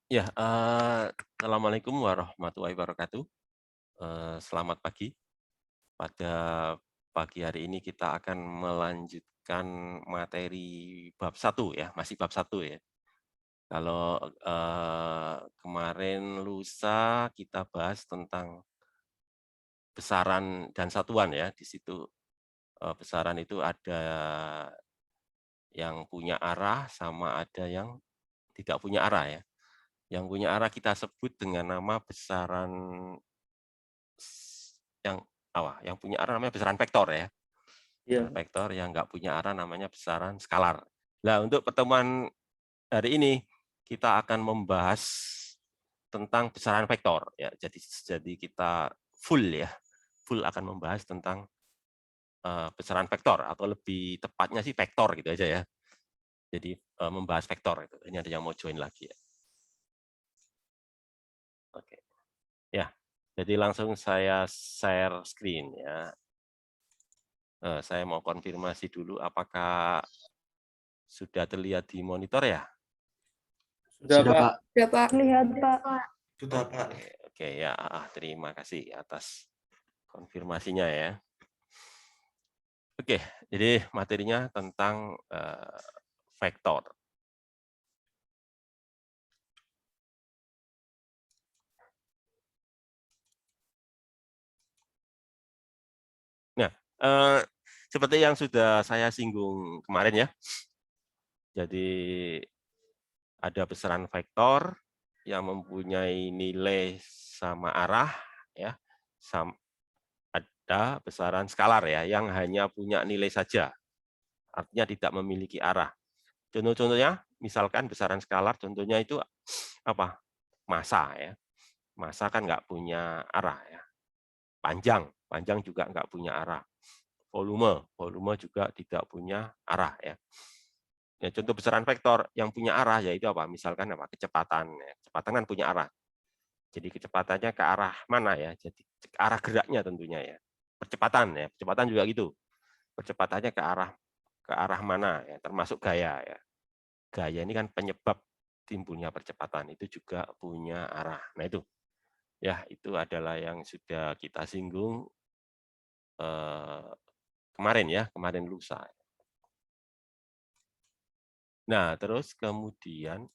Ya, assalamualaikum warahmatullahi wabarakatuh. Selamat pagi. Pada pagi hari ini kita akan melanjutkan materi bab satu ya, masih bab satu ya. Kalau kemarin lusa kita bahas tentang besaran dan satuan ya. Di situ besaran itu ada yang punya arah sama ada yang tidak punya arah ya. Yang punya arah kita sebut dengan nama besaran yang yang punya arah namanya besaran vektor ya. Besaran Iya, vektor, yang nggak punya arah namanya besaran skalar. Nah, untuk pertemuan hari ini kita akan membahas tentang besaran vektor ya. Jadi kita full ya, full akan membahas tentang besaran vektor atau lebih tepatnya sih vektor gitu aja ya. Jadi membahas vektor itu. Ini ada yang mau join lagi ya. Oke. Ya. Jadi langsung saya share screen ya. Saya mau konfirmasi dulu apakah sudah terlihat di monitor ya? sudah Sudah, Pak. Pak. Ya Pak, lihat Pak. Sudah, Pak. Oke, oke ya. Terima kasih atas konfirmasinya ya. Oke, jadi materinya tentang vektor. Nah, seperti yang sudah saya singgung kemarin ya. Jadi ada besaran vektor yang mempunyai nilai sama arah ya. Ada besaran skalar ya yang hanya punya nilai saja. Artinya tidak memiliki arah. Contoh-contohnya, misalkan besaran skalar, contohnya itu apa? Massa ya. Massa kan nggak punya arah ya. Panjang juga nggak punya arah. Volume juga tidak punya arah ya. Ya, contoh besaran vektor yang punya arah yaitu apa? Misalkan apa? Kecepatan. Ya. Kecepatan kan punya arah. Jadi kecepatannya ke arah mana ya? Jadi ke arah geraknya tentunya ya. Percepatan ya. Percepatan juga gitu. Percepatannya ke arah mana ya? Termasuk gaya ya. Gaya ini kan penyebab timbulnya percepatan, itu juga punya arah. Nah itu, ya itu adalah yang sudah kita singgung kemarin ya, kemarin lusa. Nah terus kemudian,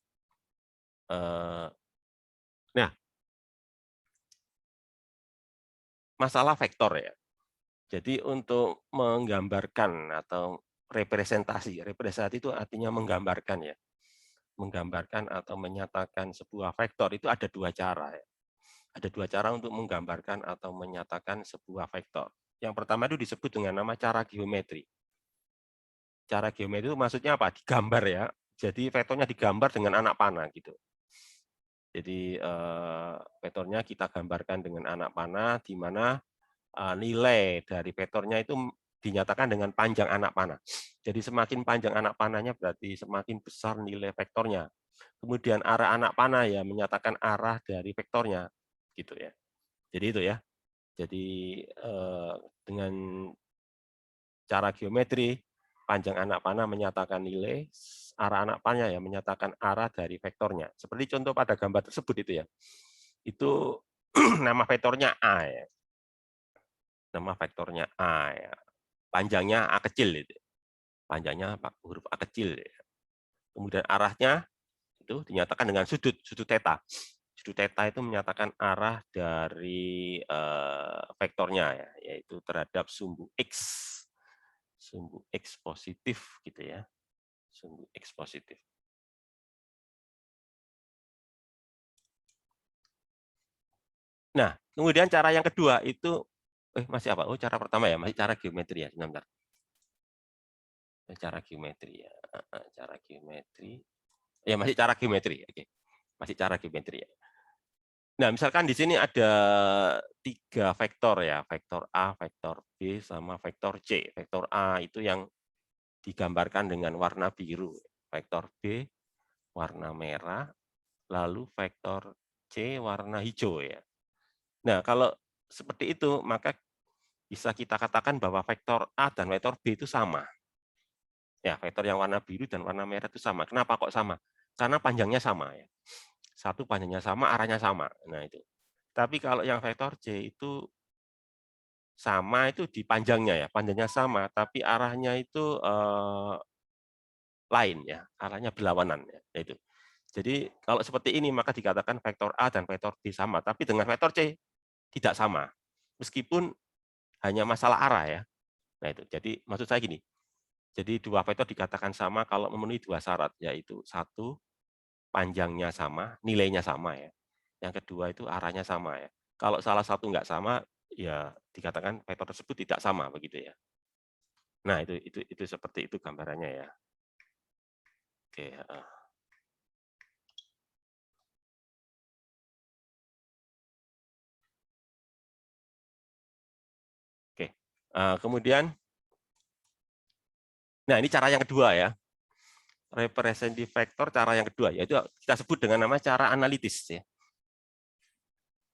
nah masalah vektor ya. Jadi untuk menggambarkan atau representasi itu artinya menggambarkan ya. Menggambarkan atau menyatakan sebuah vektor itu ada dua cara ya. Ada dua cara untuk menggambarkan atau menyatakan sebuah vektor. Yang pertama itu disebut dengan nama cara geometri. Cara geometri itu maksudnya apa? Digambar ya. Jadi vektornya digambar dengan anak panah gitu. Jadi vektornya kita gambarkan dengan anak panah, di mana nilai dari vektornya itu dinyatakan dengan panjang anak panah. Jadi semakin panjang anak panahnya berarti semakin besar nilai vektornya. Kemudian arah anak panah ya menyatakan arah dari vektornya, gitu ya. Jadi itu ya. Jadi dengan cara geometri, panjang anak panah menyatakan nilai, arah anak panah ya menyatakan arah dari vektornya. Seperti contoh pada gambar tersebut itu ya. Itu nama vektornya A ya. Nama vektornya A ya. Panjangnya A kecil itu. Panjangnya huruf A kecil ya. Kemudian arahnya itu dinyatakan dengan sudut theta. Sudut theta itu menyatakan arah dari vektornya ya, yaitu terhadap sumbu X. Sumbu X positif gitu ya. Sumbu X positif. Nah, kemudian cara yang kedua itu masih apa? Oh, cara pertama ya, masih cara geometri ya, sebentar. Cara geometri ya. Cara geometri. Ya, masih cara geometri. Oke. Masih cara geometri ya. Nah, misalkan di sini ada 3 vektor ya, vektor A, vektor B, sama vektor C. Vektor A itu yang digambarkan dengan warna biru, vektor B warna merah, lalu vektor C warna hijau ya. Nah, kalau seperti itu, maka bisa kita katakan bahwa vektor A dan vektor B itu sama. Ya, vektor yang warna biru dan warna merah itu sama. Kenapa kok sama? Karena panjangnya sama ya. Satu panjangnya sama, arahnya sama. Nah, itu. Tapi kalau yang vektor C itu sama itu di panjangnya ya, panjangnya sama, tapi arahnya itu lain ya, arahnya berlawanan ya, itu. Jadi kalau seperti ini maka dikatakan vektor A dan vektor B sama, tapi dengan vektor C tidak sama. Meskipun hanya masalah arah ya. Nah itu. Jadi maksud saya gini. Jadi dua vektor dikatakan sama kalau memenuhi dua syarat, yaitu satu panjangnya sama, nilainya sama ya. Yang kedua itu arahnya sama ya. Kalau salah satu nggak sama, ya dikatakan vektor tersebut tidak sama begitu ya. Nah itu seperti itu gambarannya ya. Oke. Oke. Kemudian, nah ini cara yang kedua ya. Representative vector cara yang kedua, yaitu kita sebut dengan nama cara analitis ya.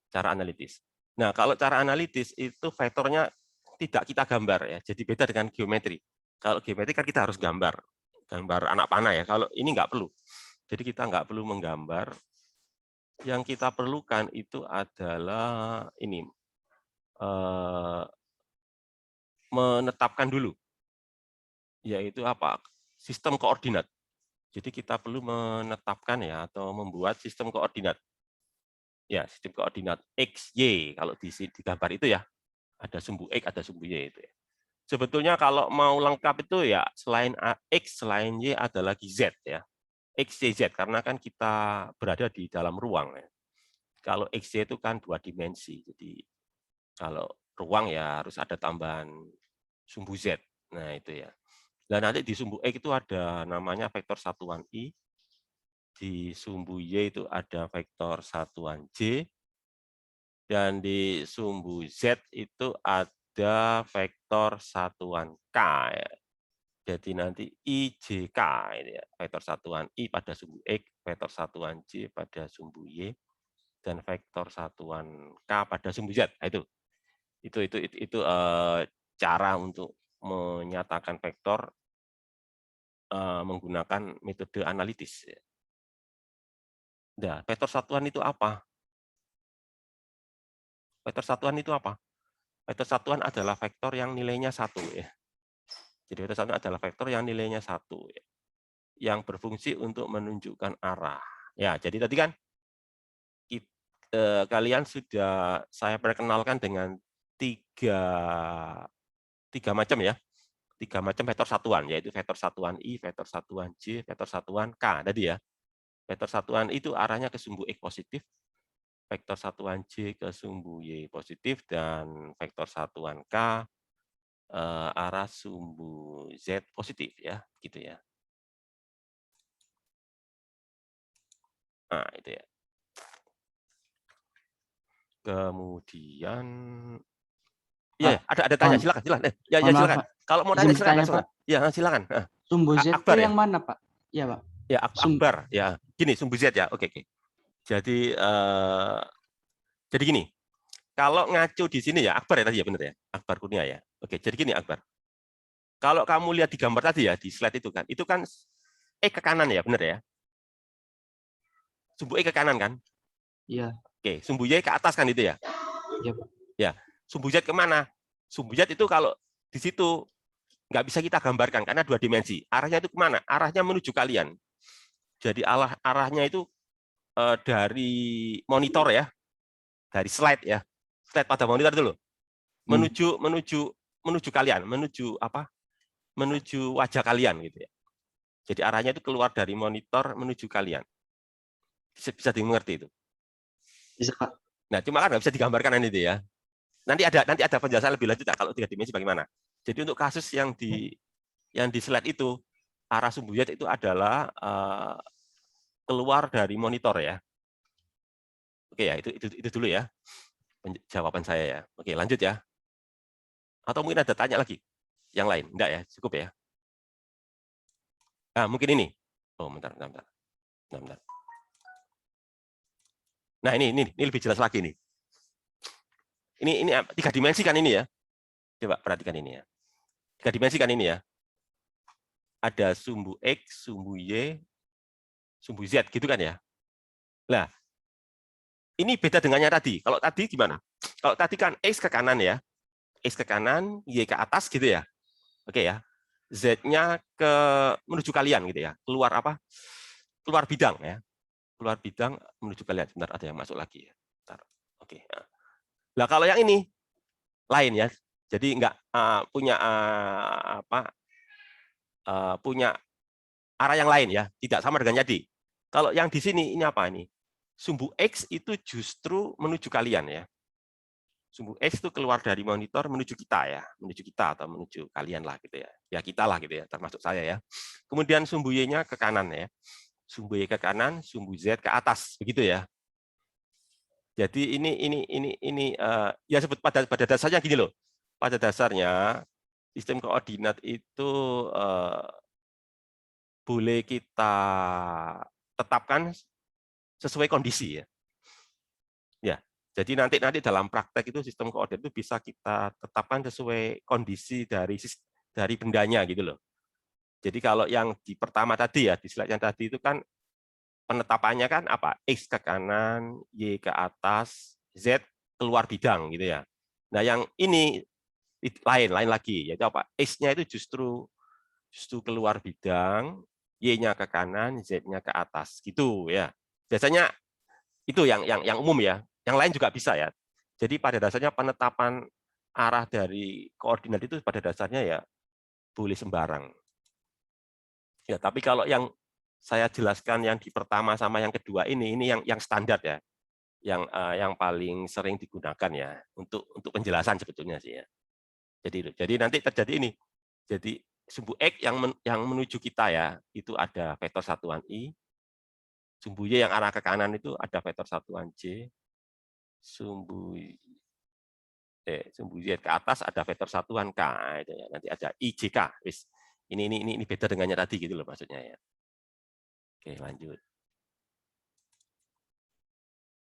Cara analitis. Nah, kalau cara analitis itu vektornya tidak kita gambar ya. Jadi beda dengan geometri. Kalau geometri kan kita harus gambar anak panah ya. Kalau ini nggak perlu. Jadi kita nggak perlu menggambar. Yang kita perlukan itu adalah ini menetapkan dulu, yaitu apa? Sistem koordinat. Jadi kita perlu menetapkan ya atau membuat sistem koordinat. Ya, sistem koordinat X, Y. Kalau di gambar itu ya, ada sumbu X, ada sumbu Y itu ya. Sebetulnya kalau mau lengkap itu ya selain X, selain Y ada lagi Z ya. X, Y, Z karena kan kita berada di dalam ruang ya. Kalau X, Y itu kan dua dimensi. Jadi kalau ruang ya harus ada tambahan sumbu Z. Nah, itu ya. Dan nanti di sumbu X itu ada namanya vektor satuan I. Di sumbu Y itu ada vektor satuan J. Dan di sumbu Z itu ada vektor satuan K. Ya. Jadi nanti IJK, ini ya, vektor satuan I pada sumbu X, vektor satuan J pada sumbu Y, dan vektor satuan K pada sumbu Z. Nah, itu cara untuk menyatakan vektor menggunakan metode analitis. Nah, vektor satuan itu apa? Vektor satuan itu apa? Vektor satuan adalah vektor yang nilainya 1 ya. Jadi vektor satuan adalah vektor yang nilainya 1 ya, yang berfungsi untuk menunjukkan arah. Ya, jadi tadi kan kalian sudah saya perkenalkan dengan tiga macam ya, tiga macam vektor satuan, yaitu vektor satuan I, vektor satuan J, vektor satuan K tadi ya. Vektor satuan itu arahnya ke sumbu X positif, vektor satuan J ke sumbu Y positif, dan vektor satuan K arah sumbu Z positif ya, gitu ya. Nah, itu ya. Kemudian iya, ada tanya, silakan. Ya, silakan. Kalau mau tanya silakan langsung. Ya, silakan. Sumbu Z itu yang mana, Pak? Ya, Pak. Ya, Akbar. Ya, gini, sumbu Z ya. Oke. Jadi gini. Kalau ngacu di sini ya, Akbar ya tadi ya, benar ya. Akbar Kurnia ya. Oke, jadi gini Akbar. Kalau kamu lihat di gambar tadi ya, di slide itu kan E ke kanan ya, benar ya. Sumbu E ke kanan kan? Iya. Oke, sumbu Y ke atas kan itu ya? Iya, Pak. Ya, sumbu Z kemana? Sumbu Z itu kalau di situ nggak bisa kita gambarkan karena dua dimensi. Arahnya itu kemana? Arahnya menuju kalian. Jadi arahnya itu dari monitor ya, dari slide ya, slide pada monitor itu loh, menuju kalian, menuju apa? Menuju wajah kalian gitu ya. Jadi arahnya itu keluar dari monitor menuju kalian. Bisa dimengerti itu? Bisa, Pak. Nah, cuma kan nggak bisa digambarkan itu ya. Nanti ada penjelasan lebih lanjut kalau tiga dimensi bagaimana. Jadi untuk kasus yang di slide itu, arah sumbu Z itu adalah keluar dari monitor ya. Oke ya, itu dulu ya jawaban saya ya. Oke, lanjut ya. Atau mungkin ada tanya lagi yang lain? Enggak ya, cukup ya. Nah, mungkin ini. Oh, bentar. Nah, ini lebih jelas lagi nih. Ini tiga dimensi kan ini ya. Coba perhatikan ini ya. Tiga dimensi kan ini ya. Ada sumbu X, sumbu Y, sumbu Z gitu kan ya. Nah, ini beda dengannya tadi. Kalau tadi gimana? Kalau tadi kan X ke kanan ya. X ke kanan, Y ke atas gitu ya. Oke ya. Z-nya ke menuju kalian gitu ya. Keluar apa? Keluar bidang ya. Keluar bidang menuju kalian. Sebentar, ada yang masuk lagi ya. Bentar. Oke. Nah, kalau yang ini lain ya. Jadi enggak punya punya arah yang lain ya. Tidak sama dengan tadi. Kalau yang di sini ini apa ini? Sumbu X itu justru menuju kalian ya. Sumbu X itu keluar dari monitor menuju kita ya, menuju kita atau menuju kalian lah gitu ya. Ya kita lah gitu ya, termasuk saya ya. Kemudian sumbu Y-nya ke kanan ya. Sumbu Y ke kanan, sumbu Z ke atas, begitu ya. Jadi ini ya sebut pada dasarnya gini loh. Pada dasarnya sistem koordinat itu boleh kita tetapkan sesuai kondisi ya. Ya, jadi nanti dalam praktek itu sistem koordinat itu bisa kita tetapkan sesuai kondisi dari bendanya gitu loh. Jadi kalau yang di pertama tadi ya, di slide yang tadi itu kan penetapannya kan apa? X ke kanan, Y ke atas, Z keluar bidang gitu ya. Nah, yang ini lain lagi, yaitu apa? X-nya itu justru keluar bidang, Y-nya ke kanan, Z-nya ke atas gitu ya. Biasanya itu yang umum ya. Yang lain juga bisa ya. Jadi pada dasarnya penetapan arah dari koordinat itu pada dasarnya ya boleh sembarang. Ya, tapi kalau yang saya jelaskan yang di pertama sama yang kedua ini yang standar ya. Yang paling sering digunakan ya untuk penjelasan sebetulnya sih ya. Jadi nanti terjadi ini. Jadi sumbu X yang menuju kita ya, itu ada vektor satuan I. Sumbu Y yang arah ke kanan itu ada vektor satuan J. Sumbu Z ke atas ada vektor satuan K. Itu ya. Nanti ada IJK. Ini beda dengannya tadi gitu loh maksudnya ya. Oke, lanjut.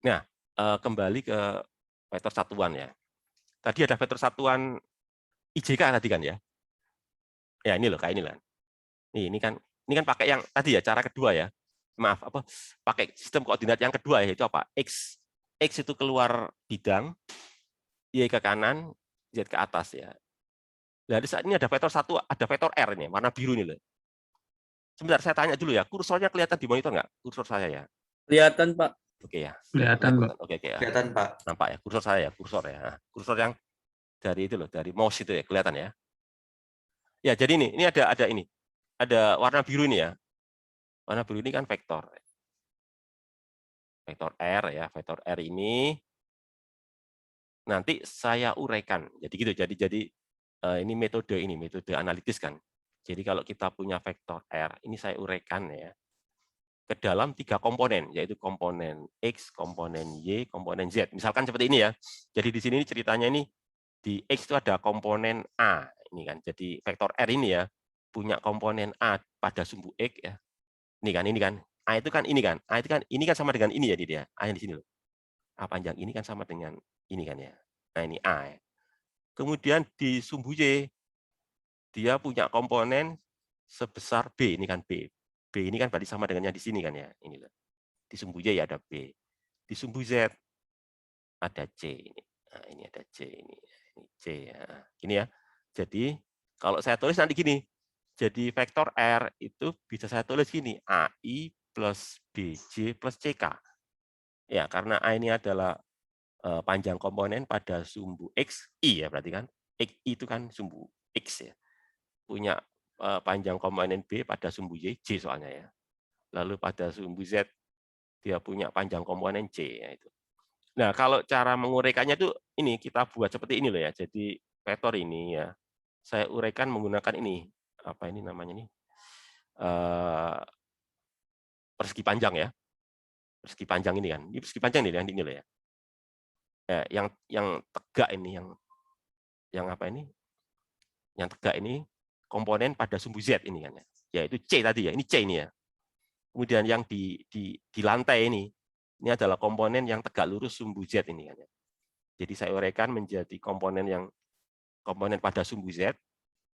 Nah, kembali ke vektor satuan ya. Tadi ada vektor satuan IJK tadi kan ya. Ya ini loh, kayak ini lah. Ini kan pakai yang tadi ya, cara kedua ya. Maaf, pakai sistem koordinat yang kedua ya, itu apa? X itu keluar bidang, Y ke kanan, Z ke atas ya. Nah, di saat ini ada vektor satu, ada vektor R ini, warna biru ini loh. Sebentar, saya tanya dulu ya, kursornya kelihatan di monitor nggak? Kursor saya ya. Kelihatan, Pak. Oke ya. Kelihatan, Pak. Oke ya. Kelihatan, Pak. Nampak ya, kursor saya ya, kursor ya. Nah, kursor yang dari itu loh, dari mouse itu ya, kelihatan ya. Ya, jadi ini ada ini. Ada warna biru ini ya. Warna biru ini kan vektor. Vektor R ya, vektor R ini nanti saya uraikan. Jadi gitu. Jadi ini metode analitis kan. Jadi kalau kita punya vektor R, ini saya uraikan ya ke dalam 3 komponen, yaitu komponen X, komponen Y, komponen Z. Misalkan seperti ini ya. Jadi di sini ceritanya ini di X itu ada komponen A, ini kan. Jadi vektor R ini ya punya komponen A pada sumbu X ya. Ini kan. A itu kan ini kan. A itu kan ini kan sama dengan ini ya dia. A yang di sini loh. A panjang ini kan sama dengan ini kan ya. Nah, ini A ya. Kemudian di sumbu Y dia punya komponen sebesar B, ini kan B. B ini kan berarti sama dengan yang di sini kan ya. Ini loh. Di sumbu Y ya ada B. Di sumbu Z ada C ini. Nah, ini ada C ini C ya. Ini ya. Jadi kalau saya tulis nanti gini. Jadi vektor R itu bisa saya tulis gini, AI plus BJ plus CK. Ya, karena A ini adalah panjang komponen pada sumbu X, I ya berarti kan. X itu kan sumbu X ya. Punya panjang komponen B pada sumbu Y, J soalnya ya. Lalu pada sumbu Z, dia punya panjang komponen C. Ya itu. Nah, kalau cara menguraikannya itu ini, kita buat seperti ini loh ya. Jadi vektor ini ya, saya uraikan menggunakan ini. Apa ini namanya nih? Persegi panjang ya. Persegi panjang ini kan. Ini persegi panjang nih, ini loh ya. Yang tegak ini, yang apa ini? Yang tegak ini komponen pada sumbu Z ini kan ya. Yaitu C tadi ya. Ini C ini ya. Kemudian yang di lantai ini adalah komponen yang tegak lurus sumbu Z ini kan ya. Jadi saya uraikan menjadi komponen pada sumbu Z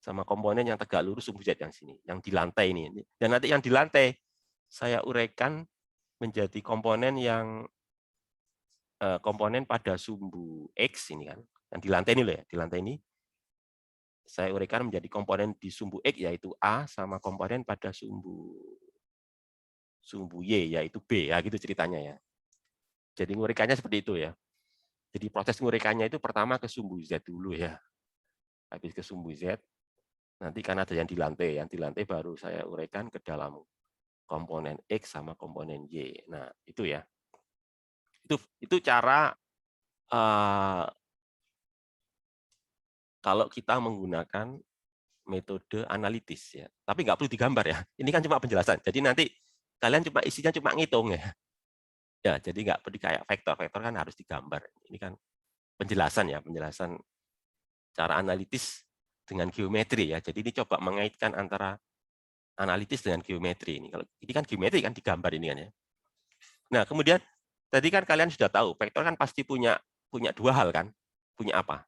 sama komponen yang tegak lurus sumbu Z yang sini, yang di lantai ini. Dan nanti yang di lantai saya uraikan menjadi komponen yang komponen pada sumbu X ini kan. Dan di lantai ini loh ya, di lantai ini saya uraikan menjadi komponen di sumbu X yaitu A sama komponen pada sumbu Y yaitu B ya gitu ceritanya ya. Jadi nguraikannya seperti itu ya. Jadi proses nguraikannya itu pertama ke sumbu Z dulu ya. Habis ke sumbu Z, nanti kan ada yang di lantai baru saya uraikan ke dalam komponen X sama komponen Y. Nah, itu ya. Itu cara kalau kita menggunakan metode analitis ya. Tapi nggak perlu digambar ya. Ini kan cuma penjelasan. Jadi nanti kalian isinya cuma ngitung ya. Ya, jadi nggak perlu kayak vektor. Vektor kan harus digambar. Ini kan penjelasan ya, penjelasan cara analitis dengan geometri ya. Jadi ini coba mengaitkan antara analitis dengan geometri ini. Kalau ini kan geometri kan digambar ini kan ya. Nah, kemudian tadi kan kalian sudah tahu, vektor kan pasti punya dua hal kan? Punya apa?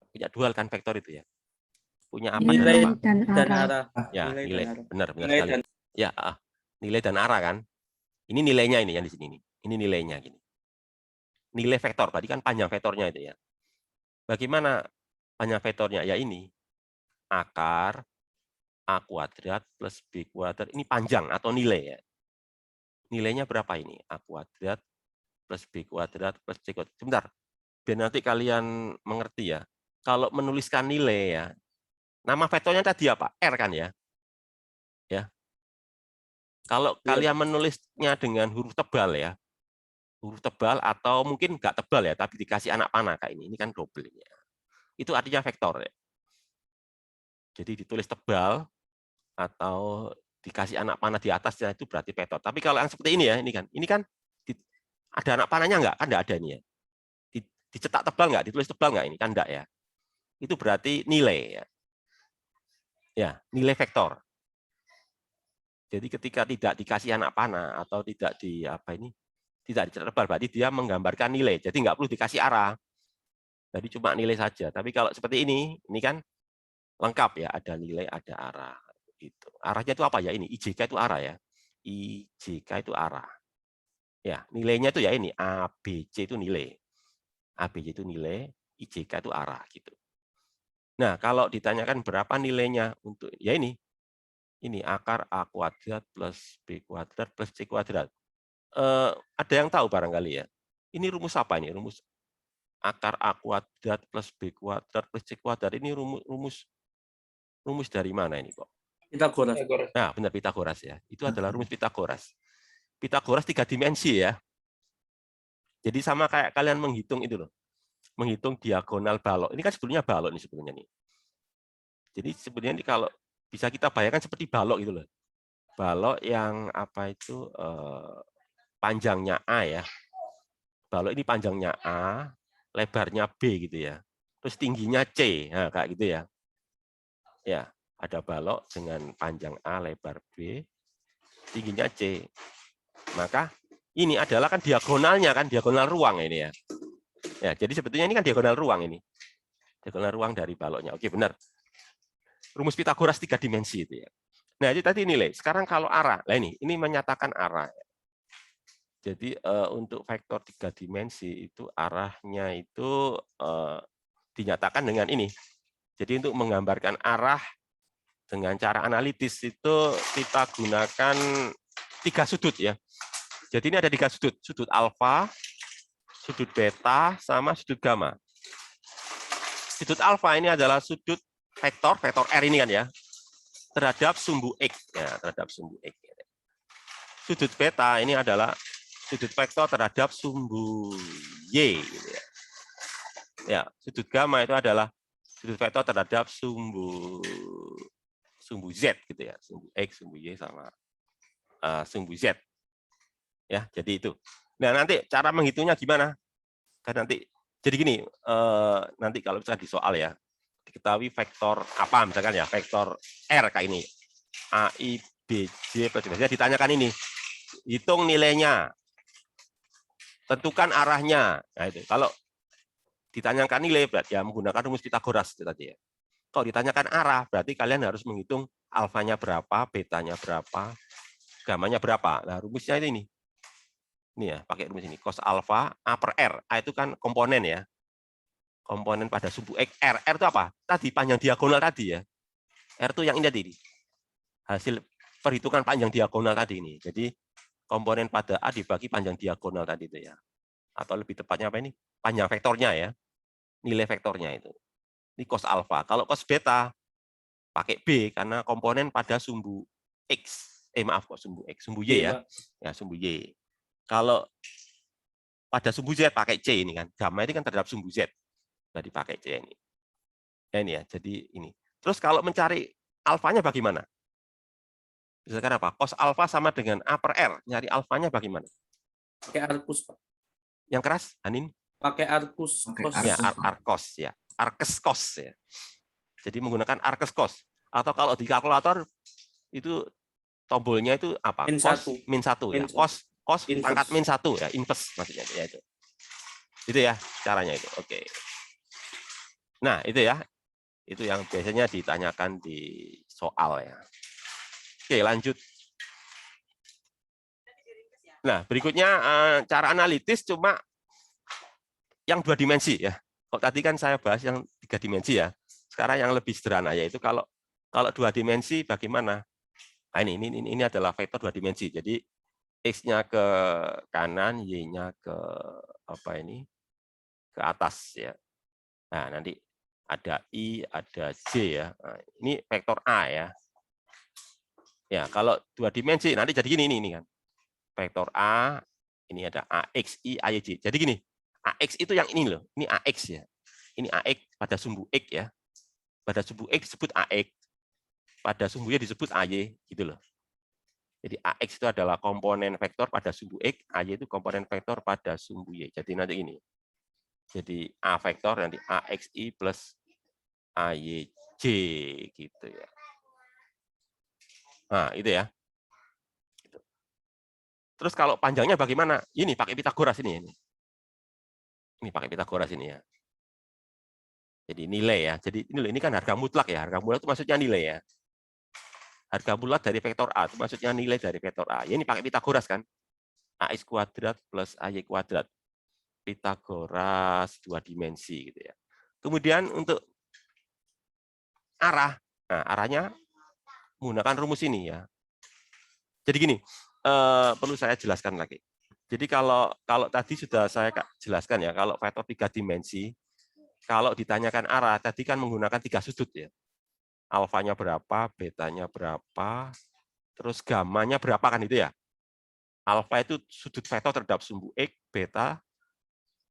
Punya dua hal kan vektor itu ya. Punya apa Nilai dan apa? dan arah. Ya, nilai. Benar Nilai sekali. Ya, nilai dan arah kan. Ini nilainya ini yang di sini nih. Ini nilainya gini. Nilai vektor tadi kan panjang vektornya itu ya. Bagaimana panjang vektornya? Ya ini. Akar A kuadrat plus B kuadrat. Ini panjang atau nilai ya. Nilainya berapa ini? A kuadrat plus B kuadrat plus C kuadrat. Sebentar. Biar nanti kalian mengerti ya. Kalau menuliskan nilai ya. Nama vektornya tadi apa? R kan ya. Ya. Kalau kalian menulisnya dengan huruf tebal ya. Huruf tebal atau mungkin nggak tebal ya, tapi dikasih anak panah kayak ini kan double ya. Itu artinya vektor ya. Jadi ditulis tebal atau dikasih anak panah di atasnya itu berarti vektor. Tapi kalau yang seperti ini ya, ini kan ada anak panahnya nggak? Kan nggak ada ini ya. Dicetak tebal nggak? Ditulis tebal nggak? Ini kan nggak ya. Itu berarti nilai ya. Ya, nilai vektor. Jadi ketika tidak dikasih anak panah atau tidak tidak dicetak tebal, berarti dia menggambarkan nilai. Jadi nggak perlu dikasih arah. Jadi cuma nilai saja. Tapi kalau seperti ini kan lengkap ya, ada nilai, ada arah. Gitu. Arahnya itu apa ya ini? IJK itu arah ya. IJK itu arah. Ya, nilainya itu ya ini ABC itu nilai. ABC itu nilai, IJK itu arah gitu. Nah, kalau ditanyakan berapa nilainya untuk ya ini akar A kuadrat plus B kuadrat plus C kuadrat. Ada yang tahu barangkali ya? Ini rumus apa ini? Rumus akar A kuadrat plus B kuadrat plus C kuadrat ini rumus dari mana ini kok? Pitagoras. Nah, benar Pitagoras ya. Itu adalah rumus Pitagoras. Pitagoras 3 dimensi ya. Jadi sama kayak kalian menghitung itu loh. Menghitung diagonal balok. Ini kan sebetulnya balok nih sebetulnya nih. Jadi sebenarnya ini kalau bisa kita bayangkan seperti balok gitu loh. Balok yang apa itu panjangnya A ya. Balok ini panjangnya A, lebarnya B gitu ya. Terus tingginya C. Nah, kayak gitu ya. Ya, ada balok dengan panjang A, lebar B, tingginya C. Maka ini adalah kan diagonalnya kan, diagonal ruang ini ya. Ya, jadi sebetulnya ini kan diagonal ruang ini. Diagonal ruang dari baloknya. Oke, benar. Rumus Pitagoras 3 dimensi itu ya. Nah, itu tadi nilai. Sekarang kalau arah. Nah, ini menyatakan arah. Jadi untuk vektor 3 dimensi itu arahnya itu dinyatakan dengan ini. Jadi untuk menggambarkan arah dengan cara analitis itu kita gunakan 3 sudut ya. Jadi ini ada 3 sudut. Sudut alfa, sudut beta, sama sudut gamma. Sudut alfa ini adalah sudut vektor R ini kan ya, terhadap sumbu X. Ya, terhadap sumbu X. Sudut beta ini adalah sudut vektor terhadap sumbu Y. Gitu ya. Ya, sudut gamma itu adalah sudut vektor terhadap sumbu Z gitu ya, sumbu X, sumbu Y sama sumbu Z. Ya, jadi itu. Nah, nanti cara menghitungnya gimana? Kan nanti jadi gini, nanti kalau misalkan di soal ya, diketahui vektor apa misalkan ya, vektor R kayak ini. A, I, B, J, plus B. Ditanyakan ini, hitung nilainya, tentukan arahnya. Nah, itu. Kalau ditanyakan nilai, berarti ya menggunakan rumus Pitagoras itu tadi ya. Kalau ditanyakan arah, berarti kalian harus menghitung alfanya berapa, betanya berapa, gamanya berapa. Nah, rumusnya ini. Ini ya, pakai rumus ini. Cos alfa A per R. A itu kan komponen ya. Komponen pada sumbu X. R itu apa? Tadi panjang diagonal tadi ya. R itu yang ini tadi. Hasil perhitungan panjang diagonal tadi ini. Jadi komponen pada A dibagi panjang diagonal tadi itu ya. Atau lebih tepatnya apa ini? Panjang vektornya ya. Nilai vektornya itu. Ini cos alfa. Kalau cos beta pakai B karena komponen pada sumbu X. Maaf kok sumbu X, sumbu Y ya. Ya, sumbu Y. Kalau pada sumbu Z pakai C ini kan. Gamma ini kan terhadap sumbu Z. Jadi pakai C ini. Ya, ini ya. Jadi ini. Terus kalau mencari alfanya bagaimana? Misalkan apa? Cos alfa sama dengan A per R. Nyari alfanya bagaimana? Pakai arcus, Pak. Yang keras, Hanin? Pakai arcus. Ya, arkos ya. Arkes cos ya. Jadi menggunakan arkes cos. Atau kalau di kalkulator itu tombolnya itu apa? Cos -1 ya. Cos pangkat -1 ya, inverse maksudnya ya itu. Itu ya caranya itu. Oke. Nah, itu ya. Itu yang biasanya ditanyakan di soal ya. Oke, lanjut. Nah, berikutnya cara analitis cuma yang 2 dimensi ya. Kalau tadi kan saya bahas yang 3 dimensi ya. Sekarang yang lebih sederhana yaitu kalau 2 dimensi bagaimana? Nah, ini adalah vektor 2 dimensi. Jadi X-nya ke kanan, Y-nya ke apa ini? Ke atas ya. Nah, nanti ada I, ada J ya. Nah, ini vektor A ya. Ya, kalau 2 dimensi nanti jadi gini ini kan. Vektor A, ini ada AX, I, AY, J. Jadi gini, AX itu yang ini loh. Ini AX ya. Ini AX pada sumbu X ya. Pada sumbu X disebut AX. Pada sumbu Y disebut AY gitu loh. Jadi AX itu adalah komponen vektor pada sumbu X, AY itu komponen vektor pada sumbu Y. Jadi nanti ini. Jadi A vektor nanti AXI plus AYJ gitu ya. Nah, itu ya. Terus kalau panjangnya bagaimana? Ini pakai Pitagoras ini. Ini pakai Pitagoras ini ya. Jadi nilai ya. Jadi ini kan harga mutlak ya. Harga mutlak itu maksudnya nilai ya. Harga mutlak dari vektor A itu maksudnya nilai dari vektor A. Ya, ini pakai Pitagoras kan. AX kuadrat plus AY kuadrat. Pitagoras 2 dimensi gitu ya. Kemudian untuk arah. Nah, arahnya menggunakan rumus ini ya. Jadi gini, perlu saya jelaskan lagi. Jadi kalau tadi sudah saya jelaskan ya, kalau vektor 3 dimensi, kalau ditanyakan arah, tadi kan menggunakan 3 sudut ya. Alfanya berapa, betanya berapa, terus gamanya berapa kan itu ya. Alfa itu sudut vektor terhadap sumbu X, beta,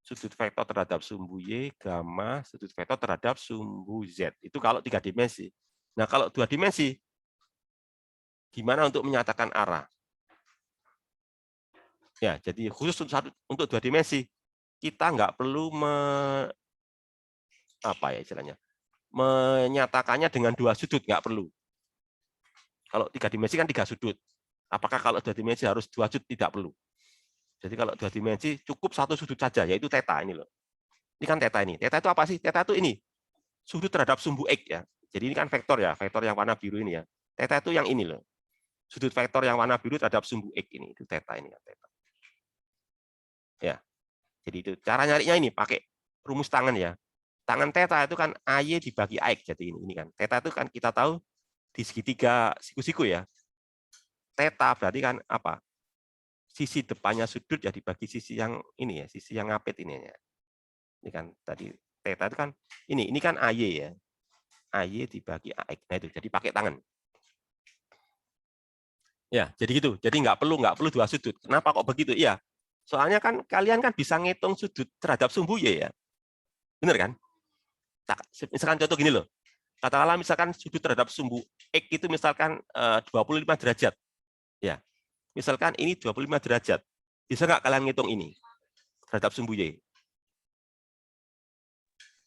sudut vektor terhadap sumbu Y, gamma, sudut vektor terhadap sumbu Z. Itu kalau 3 dimensi. Nah, kalau 2 dimensi, gimana untuk menyatakan arah? Ya, jadi khusus untuk 2 dimensi, kita nggak perlu menyatakannya dengan 2 sudut, nggak perlu. Kalau 3 dimensi kan 3 sudut. Apakah kalau 2 dimensi harus 2 sudut? Tidak perlu. Jadi kalau 2 dimensi cukup 1 sudut saja, yaitu theta ini loh. Ini kan theta ini. Theta itu apa sih? Theta itu ini. Sudut terhadap sumbu X ya. Jadi ini kan vektor ya, vektor yang warna biru ini ya. Theta itu yang ini loh. Sudut vektor yang warna biru terhadap sumbu X ini, itu theta ini ya, theta. Ya. Jadi itu cara nyarinya ini pakai rumus tangan ya. Tangan theta itu kan AY dibagi AX. Jadi ini kan. Theta itu kan kita tahu di segitiga siku-siku ya. Theta berarti kan apa? Sisi depannya sudut ya dibagi sisi yang ini ya, sisi yang ngapit ini ya. Ini kan tadi theta itu kan ini kan AY ya. AY dibagi AX. Nah itu jadi pakai tangan. Ya, jadi gitu. Jadi nggak perlu 2 sudut. Kenapa kok begitu? Iya. Soalnya kan kalian kan bisa ngitung sudut terhadap sumbu Y ya. Benar kan? Misalkan contoh gini loh. Katakanlah misalkan sudut terhadap sumbu X itu misalkan 25 derajat. Ya. Misalkan ini 25 derajat. Bisa nggak kalian ngitung ini terhadap sumbu Y?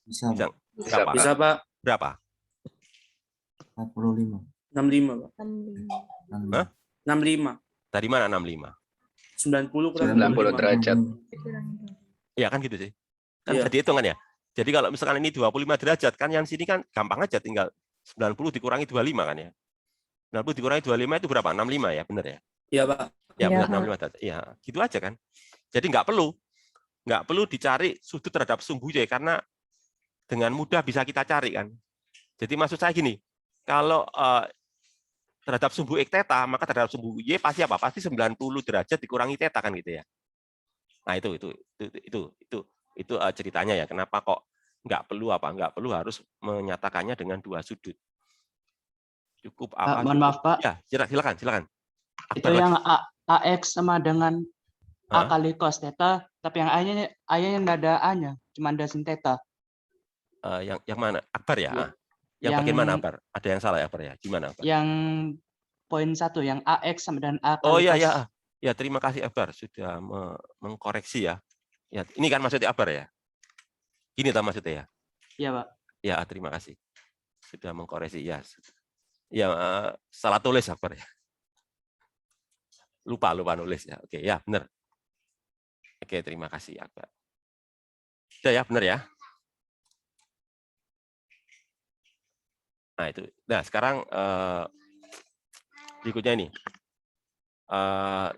Bisa, Pak. Bisa, Pak. Berapa? 45. 65, Pak. 65. Dari mana 65? 90 kurang 90 derajat. Iya kan gitu sih. Kan Iya. bisa dihitung kan ya. Jadi kalau misalkan ini 25 derajat, kan yang sini kan gampang aja tinggal 90 dikurangi 25 kan ya. 90 dikurangi 25 itu berapa? 65 ya, benar ya? Iya, Pak. Ya, Iya, benar Pak. 65 derajat. Iya, gitu aja kan. Jadi nggak perlu dicari sudut terhadap sumbu Y karena dengan mudah bisa kita cari kan. Jadi maksud saya gini, kalau terhadap sumbu X theta, maka terhadap sumbu Y pasti apa? Pasti 90 derajat dikurangi theta kan gitu ya. Nah, itu ceritanya ya. Kenapa kok nggak perlu harus menyatakannya dengan dua sudut. Cukup apa? Mohon maaf, Pak. Ya, silakan. Itu yang AX sama dengan A kali cos theta, tapi yang A-nya nggak ada A-nya, cuma ada sin theta. Yang mana? Akbar ya? Yang bagian mana, Akbar? Ada yang salah ya, Akbar ya? Gimana, Akbar? Yang poin 1, yang AX sama dengan A kali Oh iya, cos. ya. Ya, terima kasih, Akbar. Sudah mengkoreksi ya. Ya, ini kan maksudnya Akbar ya? Gini tak maksudnya ya? Iya, Pak. Ya, terima kasih. Sudah mengkoreksi, ya. Ya, salah tulis, Akbar ya. Lupa nulis ya. Oke, ya, benar. Oke, terima kasih, Akbar. Sudah ya, benar ya? Nah, itu. Nah, sekarang berikutnya ini.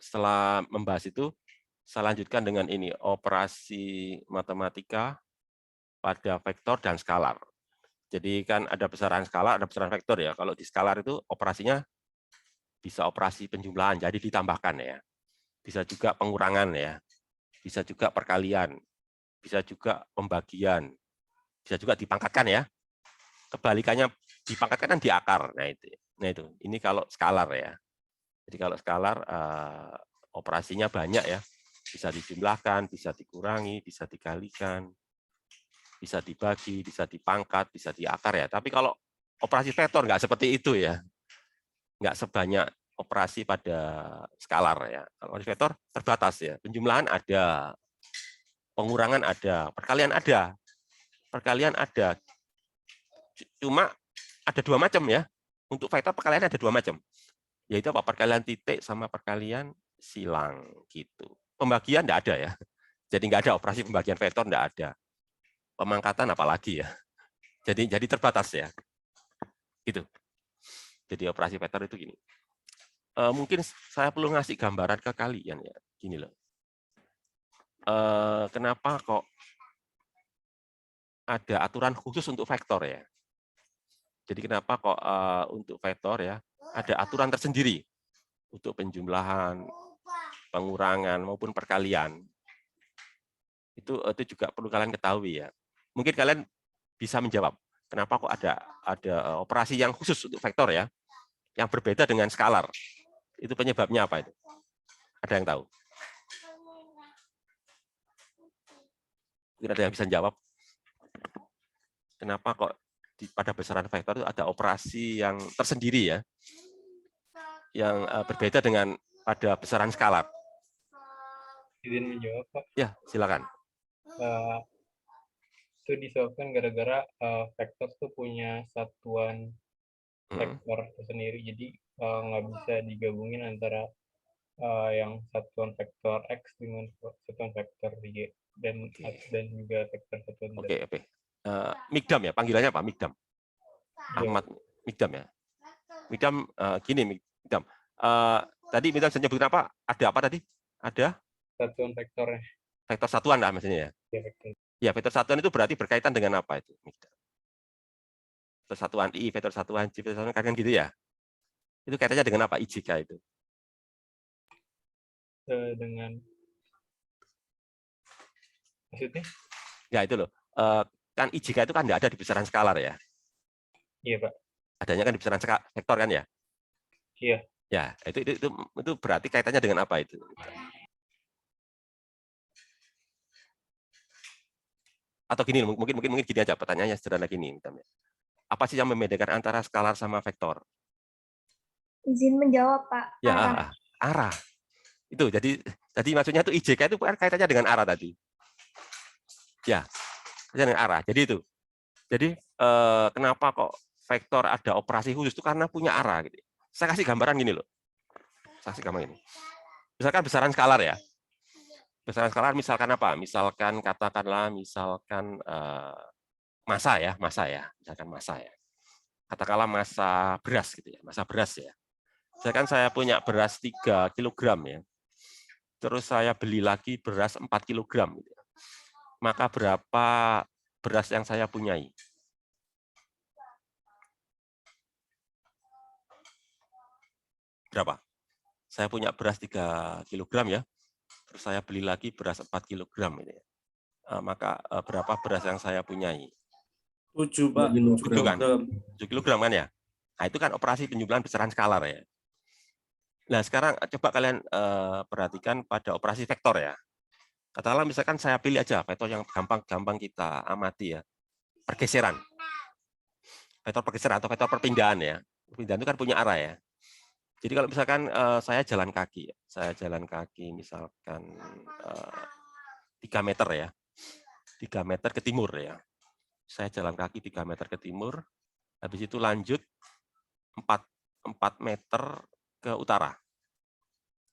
Setelah membahas itu, saya lanjutkan dengan ini, operasi matematika pada vektor dan skalar. Jadi kan ada besaran skalar, ada besaran vektor ya. Kalau di skalar itu operasinya bisa operasi penjumlahan, jadi ditambahkan ya. Bisa juga pengurangan ya. Bisa juga perkalian. Bisa juga pembagian. Bisa juga dipangkatkan ya. Kebalikannya dipangkatkan kan di akar. Nah itu. Ini kalau skalar ya. Jadi kalau skalar operasinya banyak ya. Bisa dijumlahkan, bisa dikurangi, bisa dikalikan, bisa dibagi, bisa dipangkat, bisa diakar ya. Tapi kalau operasi vektor nggak seperti itu ya. Nggak sebanyak operasi pada skalar ya. Kalau operasi vektor terbatas ya. Penjumlahan ada, pengurangan ada, perkalian ada. Perkalian ada. Cuma ada dua macam ya. Untuk vektor perkalian ada dua macam. Yaitu apa? Perkalian titik sama perkalian silang gitu. Pembagian enggak ada ya. Jadi enggak ada operasi pembagian vektor, enggak ada. Pemangkatan apalagi ya. Jadi terbatas ya. Gitu. Jadi operasi vektor itu gini. Mungkin saya perlu ngasih gambaran ke kalian ya. Gini loh. Kenapa kok ada aturan khusus untuk vektor ya? Jadi kenapa kok untuk vektor ya ada aturan tersendiri untuk penjumlahan, pengurangan maupun perkalian. Itu juga perlu kalian ketahui ya. Mungkin kalian bisa menjawab kenapa kok ada operasi yang khusus untuk vektor ya, yang berbeda dengan skalar. Itu penyebabnya apa itu? Ada yang tahu? Mungkin ada yang bisa jawab. Kenapa kok pada besaran vektor itu ada operasi yang tersendiri ya, yang berbeda dengan pada besaran skalar? Izin menjawab, Pak. Ya, silakan. Itu disebabkan gara-gara vektor itu punya satuan vektor tersendiri, jadi nggak bisa digabungin antara yang satuan vektor X dengan satuan vektor Y dan juga vektor satuan Z. Oke. Mikdam ya, panggilannya apa? Mikdam. Ahmad Mikdam ya. Mikdam gini Mikdam. Tadi Mikdam menyebutkan apa? Ada apa tadi? Ada satuan vektornya. Vektor satuan lah maksudnya ya. Ya, vektor. Ya, vektor satuan itu berarti berkaitan dengan apa itu? Vektor satuan I, vektor satuan J, vektor satuan kan gitu ya. Itu kaitannya dengan apa IJK itu? Dengan maksudnya? Ya itu loh. Kan IJK itu kan tidak ada di besaran skalar ya. Iya, Pak. Adanya kan di besaran vektor kan ya? Iya. Ya, itu berarti kaitannya dengan apa itu? Atau gini, mungkin gini aja pertanyaannya sederhana gini. Apa sih yang membedakan antara skalar sama vektor? Izin menjawab, Pak. Ya, arah. Itu jadi maksudnya itu IJK itu kaitannya dengan arah tadi. Ya, dengan arah. Jadi itu. Jadi kenapa kok vektor ada operasi khusus itu karena punya arah gitu. Saya kasih gambaran gini loh. Saya kasih gambaran ini. Misalkan besaran skalar ya. Besaran skalar misalkan apa? Misalkan katakanlah massa ya. Misalkan massa ya. Katakanlah massa beras gitu ya, massa beras ya. Misalkan saya punya beras 3 kg ya. terus saya beli lagi beras 4 kg, gitu ya. Maka berapa beras yang saya punyai? Berapa? Saya punya beras 3 kg ya, terus saya beli lagi beras 4 kg. Gitu ya. Maka berapa beras yang saya punyai? 7, Pak. 7 kan? Kilogram. 7 kg kan ya? Nah, itu kan operasi penjumlahan besaran skalar ya. Nah, sekarang coba kalian perhatikan pada operasi vektor ya. Katakanlah misalkan saya pilih aja vektor yang gampang-gampang kita amati ya. Pergeseran. Vektor pergeseran atau vektor perpindahan ya. Perpindahan itu kan punya arah ya. Jadi kalau misalkan saya jalan kaki, misalkan 3 meter ya. 3 meter ke timur ya. Saya jalan kaki 3 meter ke timur, habis itu lanjut 4 meter ke utara.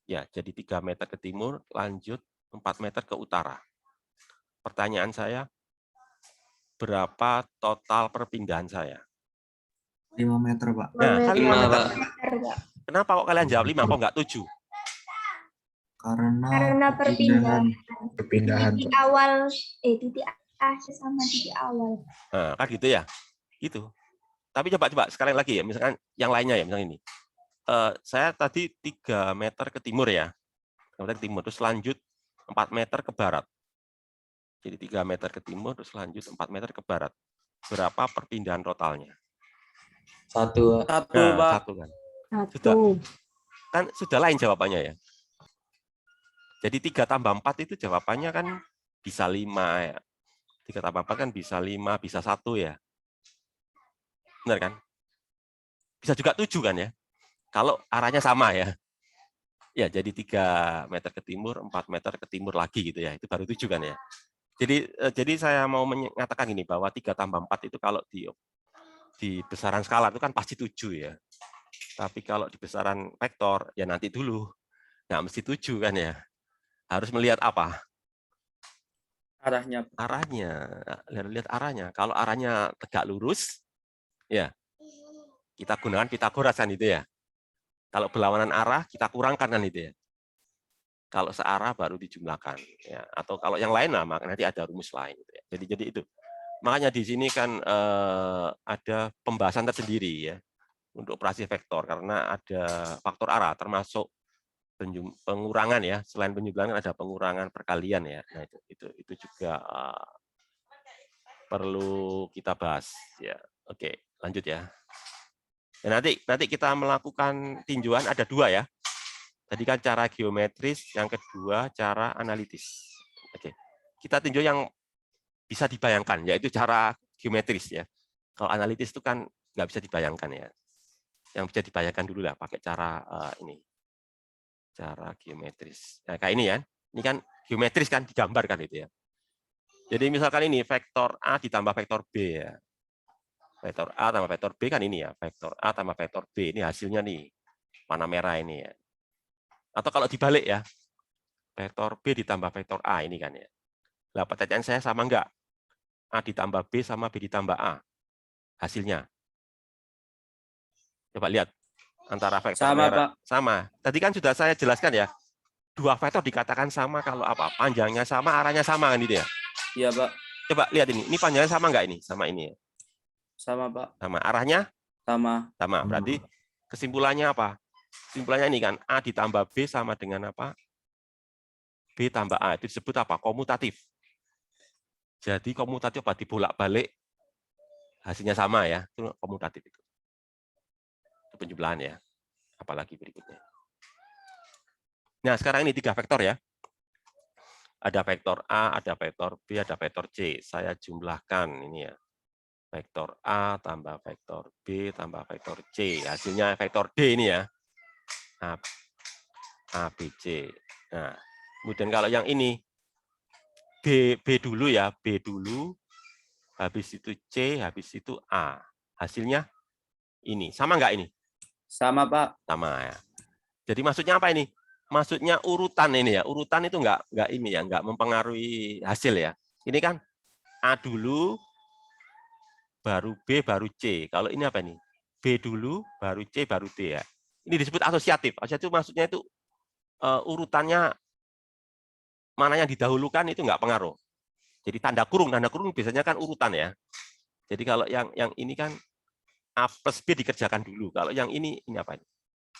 Ya, jadi 3 meter ke timur, lanjut 4 meter ke utara. Pertanyaan saya, berapa total perpindahan saya? 5 meter, Pak. Nah, kan 5 meter. Pak. Kenapa kok kalian jawab 5, kok nggak 7? Karena perpindahan. Perpindahan, Titik Pak. awal, titik akhir sama titik awal. Nah, kan gitu ya. Gitu. Tapi coba sekali lagi ya, misalkan yang lainnya ya, misalnya ini. Saya tadi 3 meter ke timur ya. 3 meter ke timur, terus lanjut 4 meter ke barat. Jadi 3 meter ke timur, terus lanjut 4 meter ke barat. Berapa perpindahan totalnya? 1, Nah, Pak. 1 kan. Sudah. Kan sudah lain jawabannya ya. Jadi 3 tambah 4 itu jawabannya kan bisa 5 ya. 3 tambah 4 kan bisa 5, bisa 1 ya. Benar kan? Bisa juga 7 kan ya. Kalau arahnya sama ya. Ya, jadi 3 meter ke timur, 4 meter ke timur lagi gitu ya. Itu baru 7 kan ya. Jadi saya mau mengatakan ini bahwa 3 tambah 4 itu kalau di besaran skala itu kan pasti 7 ya. Tapi kalau di besaran vektor ya nanti dulu. Nggak mesti 7 kan ya. Harus melihat apa? Arahnya. Arahnya. Lihat arahnya. Kalau arahnya tegak lurus, ya kita gunakan Pitagoras kan itu ya. Kalau berlawanan arah kita kurangkan kan itu ya. Kalau searah baru dijumlahkan ya. Atau kalau yang lain lah nanti ada rumus lain gitu ya. Jadi itu. Makanya di sini kan ada pembahasan tersendiri ya untuk operasi vektor karena ada faktor arah termasuk pengurangan ya. Selain penjumlahan ada pengurangan perkalian ya. Nah itu juga perlu kita bahas ya. Oke, lanjut ya. Ya, nanti kita melakukan tinjauan ada 2 ya. Tadi kan cara geometris, yang kedua cara analitis. Oke. Kita tinjau yang bisa dibayangkan, yaitu cara geometris ya. Kalau analitis itu kan nggak bisa dibayangkan ya. Yang bisa dibayangkan dulu lah pakai cara ini. Cara geometris. Nah, kayak ini ya. Ini kan geometris kan digambarkan itu ya. Jadi misalkan ini vektor A ditambah vektor B ya. Vektor A tambah vektor B kan ini ya. Vektor A tambah vektor B. Ini hasilnya nih. Warna merah ini ya. Atau kalau dibalik ya. Vektor B ditambah vektor A ini kan ya. Lah pertanyaan saya sama enggak? A ditambah B sama B ditambah A. Hasilnya. Coba lihat. Antara vektor Sama, merah. Pak. Sama. Tadi kan sudah saya jelaskan ya. 2 vektor dikatakan sama kalau apa? Panjangnya sama, arahnya sama kan itu ya. Iya, Pak. Coba lihat ini. Ini panjangnya sama enggak ini? Sama ini ya. Sama, Pak. Sama. Arahnya? Sama. Sama. Berarti kesimpulannya apa? Kesimpulannya ini kan. A ditambah B sama dengan apa? B tambah A. Itu disebut apa? Komutatif. Jadi komutatif apa? Dibolak-balik. Hasilnya sama ya. Itu komutatif itu. Itu penjumlahan ya. Apalagi berikutnya. Nah, sekarang ini 3 vektor ya. Ada vektor A, ada vektor B, ada vektor C. Saya jumlahkan ini ya. Vektor A tambah vektor B tambah vektor C. Hasilnya vektor D ini ya. A, B, C. Nah, kemudian kalau yang ini, B dulu ya. B dulu, habis itu C, habis itu A. Hasilnya ini. Sama nggak ini? Sama, Pak. Sama ya. Jadi maksudnya apa ini? Maksudnya urutan ini ya. Urutan itu nggak ini ya, nggak mempengaruhi hasil ya. Ini kan A dulu, baru B, baru C. Kalau ini apa nih? B dulu, baru C, baru D ya. Ini disebut asosiatif. Asosiatif maksudnya itu urutannya mana yang didahulukan itu nggak pengaruh. Jadi tanda kurung biasanya kan urutan ya. Jadi kalau yang ini kan A plus B dikerjakan dulu. Kalau yang ini apa?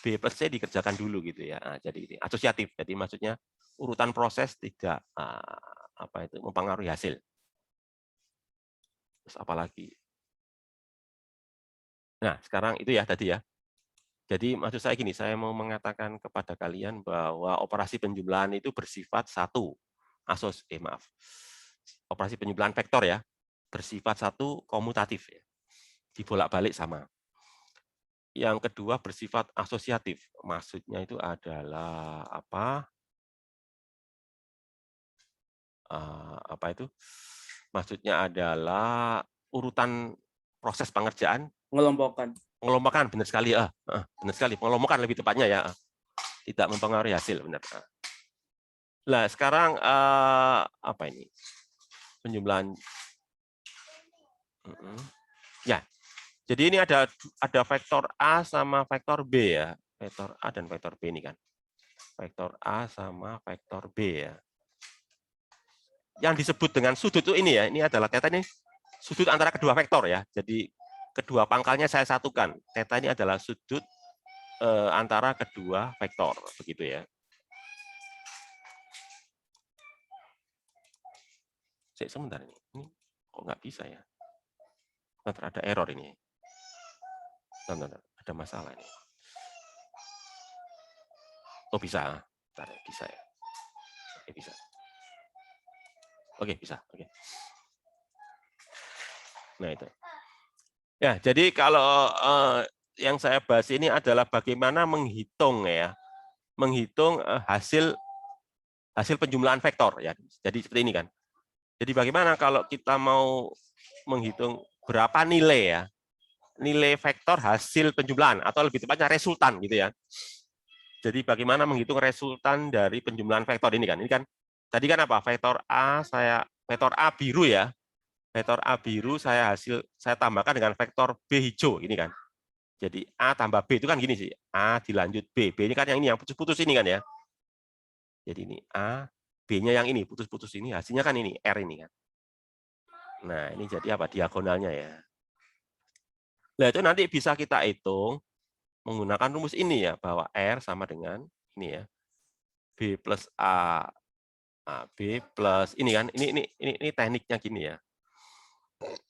B plus C dikerjakan dulu gitu ya. Nah, jadi ini asosiatif. Jadi maksudnya urutan proses tidak apa itu mempengaruhi hasil. Terus apalagi? Nah, sekarang itu ya tadi ya. Jadi maksud saya gini, saya mau mengatakan kepada kalian bahwa operasi penjumlahan itu bersifat satu. Operasi penjumlahan vektor ya, bersifat satu komutatif ya. Dibolak-balik sama. Yang kedua bersifat asosiatif. Maksudnya itu adalah apa? Apa itu? Maksudnya adalah urutan proses pengerjaan. Mengelompokkan, benar sekali. Benar sekali. Mengelompokkan lebih tepatnya ya. Tidak mempengaruhi hasil, benar. Nah, sekarang apa ini? Penjumlahan. Ya. Jadi ini ada vektor A sama vektor B ya. Vektor A dan vektor B ini kan. Vektor A sama vektor B ya. Yang disebut dengan sudut itu ini ya. Ini adalah theta ini sudut antara kedua vektor ya. Jadi kedua pangkalnya saya satukan. Theta ini adalah sudut antara kedua vektor, begitu ya. Sebentar ini kok nggak bisa ya? Sebentar, ada error ini. Sebentar, ada masalah ini. Oh bisa, bentar, bisa ya. Oke bisa. Oke bisa. Oke. Nah itu. Ya jadi kalau yang saya bahas ini adalah bagaimana menghitung ya, menghitung hasil penjumlahan vektor ya. Jadi seperti ini kan. Jadi bagaimana kalau kita mau menghitung berapa nilai ya, nilai vektor hasil penjumlahan atau lebih tepatnya resultan gitu ya. Jadi bagaimana menghitung resultan dari penjumlahan vektor ini kan? Ini kan tadi kan apa? Vektor A biru ya. Vektor A biru saya tambahkan dengan vektor B hijau ini kan. Jadi A tambah B itu kan gini sih. A dilanjut B. B ini kan yang ini yang putus-putus ini kan ya. Jadi ini A, B-nya yang ini putus-putus ini, hasilnya kan ini R ini kan. Nah, ini jadi apa? Diagonalnya ya. Nah, itu nanti bisa kita hitung menggunakan rumus ini ya, bahwa R sama dengan ini ya. B plus A, B plus ini kan, ini tekniknya gini ya.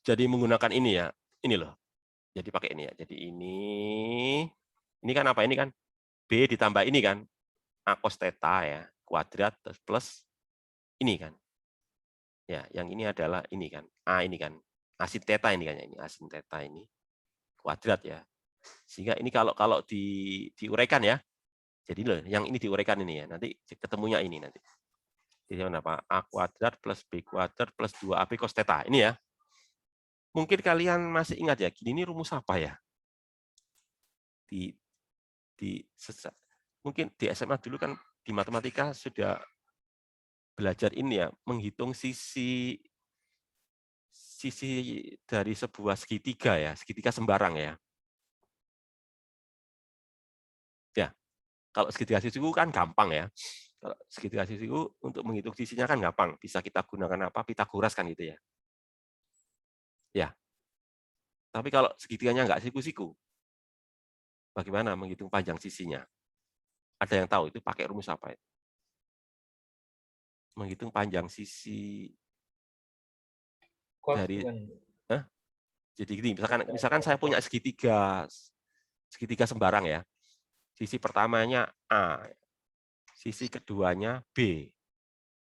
Jadi menggunakan ini ya, ini loh. Jadi pakai ini ya. Jadi ini kan apa? Ini kan B ditambah ini kan, A cos theta ya, kuadrat plus ini kan. Ya, yang ini adalah ini kan, A ini kan, asin theta ini kan ya, ini asin theta ini kuadrat ya. Sehingga ini kalau diuraikan ya. Jadi loh, yang ini diuraikan ini ya. Nanti ketemunya ini nanti. Jadi apa? A kuadrat plus B kuadrat plus 2AB cos theta. Ini ya. Mungkin kalian masih ingat ya, gini ini rumus apa ya? Mungkin di SMA dulu kan di matematika sudah belajar ini ya, menghitung sisi dari sebuah segitiga ya, segitiga sembarang ya. Ya, kalau segitiga sisiku kan gampang ya. Kalau segitiga sisiku untuk menghitung sisinya kan gampang, bisa kita gunakan apa? Pitagoras kan gitu ya. Ya. Tapi kalau segitiganya nggak siku-siku, bagaimana menghitung panjang sisinya? Ada yang tahu itu pakai rumus apa itu? Menghitung panjang sisi dari jadi gini, misalkan saya punya segitiga sembarang ya. Sisi pertamanya A, sisi keduanya B.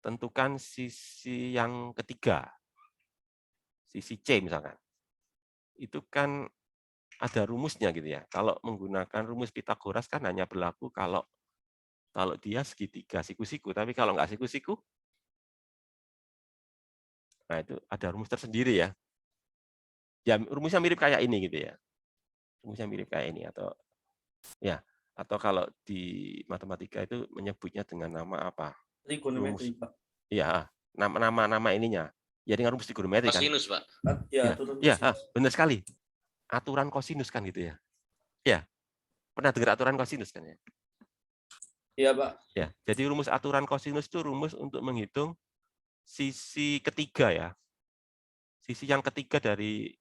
Tentukan sisi yang ketiga, sisi C misalkan. Itu kan ada rumusnya gitu ya. Kalau menggunakan rumus Pitagoras kan hanya berlaku kalau dia segitiga siku-siku, tapi kalau nggak siku-siku, nah itu ada rumus tersendiri ya. Ya rumusnya mirip kayak ini gitu ya. Rumusnya mirip kayak ini atau ya, atau kalau di matematika itu menyebutnya dengan nama apa? Trigonometri, Pak. Iya, nama ininya. Ya dengan rumus trigonometri kan. Kosinus, Pak. Ya, benar sekali. Aturan kosinus kan gitu ya. Ya. Pernah dengar aturan kosinus kan ya? Iya, Pak. Ya, jadi rumus aturan kosinus itu rumus untuk menghitung sisi ketiga ya. Sisi yang ketiga dari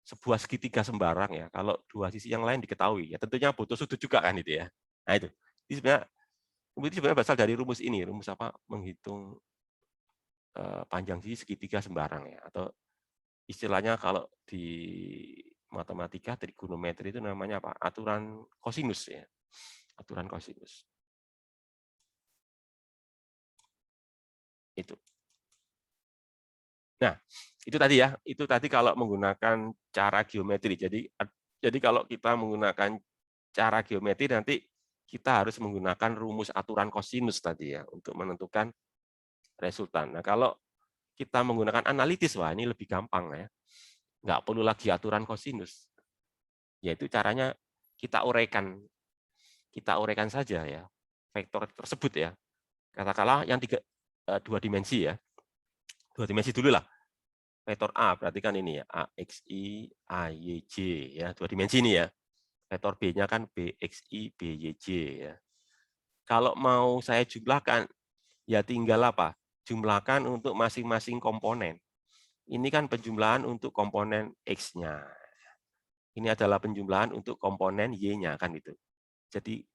sebuah segitiga sembarang ya. Kalau dua sisi yang lain diketahui ya, tentunya butuh sudut juga kan itu ya. Nah itu. Ini sebenarnya berasal dari rumus ini, rumus apa? Menghitung panjang sisi segitiga sembarang ya, atau istilahnya kalau di matematika trigonometri itu namanya apa? Aturan kosinus ya. Aturan kosinus. Itu. Nah, itu tadi ya. Itu tadi kalau menggunakan cara geometri. Jadi kalau kita menggunakan cara geometri nanti kita harus menggunakan rumus aturan kosinus tadi ya untuk menentukan resultan. Nah, kalau kita menggunakan analitis, wah ini lebih gampang ya. Nggak perlu lagi aturan kosinus. Yaitu caranya kita uraikan. Kita uraikan saja ya vektor tersebut ya. Katakanlah yang dua dimensi ya. Dua dimensi dulu lah. Vektor A berarti kan ini ya, AXI, AYJ ya, dua dimensi ini ya. Vektor B-nya kan BXI, BYJ ya. Kalau mau saya jumlahkan, ya tinggal apa? Jumlahkan untuk masing-masing komponen. Ini kan penjumlahan untuk komponen X-nya. Ini adalah penjumlahan untuk komponen Y-nya kan itu. Jadi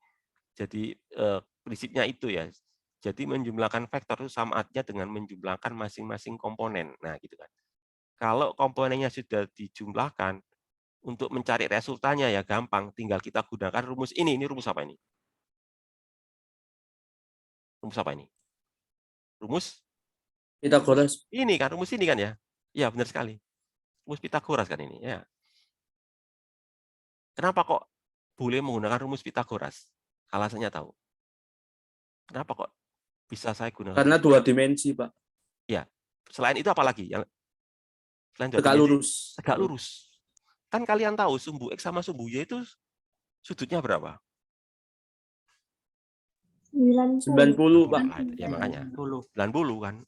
prinsipnya itu ya. Jadi menjumlahkan vektor itu sama artinya dengan menjumlahkan masing-masing komponen. Nah, gitu kan. Kalau komponennya sudah dijumlahkan, untuk mencari resultannya ya gampang, tinggal kita gunakan rumus ini. Ini rumus apa ini? Rumus apa ini? Rumus? Pitagoras. Ini kan, rumus ini kan ya? Ya, benar sekali. Rumus Pitagoras kan ini. Ya. Kenapa kok boleh menggunakan rumus Pitagoras? Alasannya tahu. Kenapa kok bisa saya gunakan? Karena dua dimensi, Pak. Ya. Selain itu apa lagi? Selain dua Tegak dimensi, lurus. tegak lurus. Kan kalian tahu sumbu X sama sumbu Y itu sudutnya berapa? 90. 90, Pak. Ya makanya 90. 90 kan.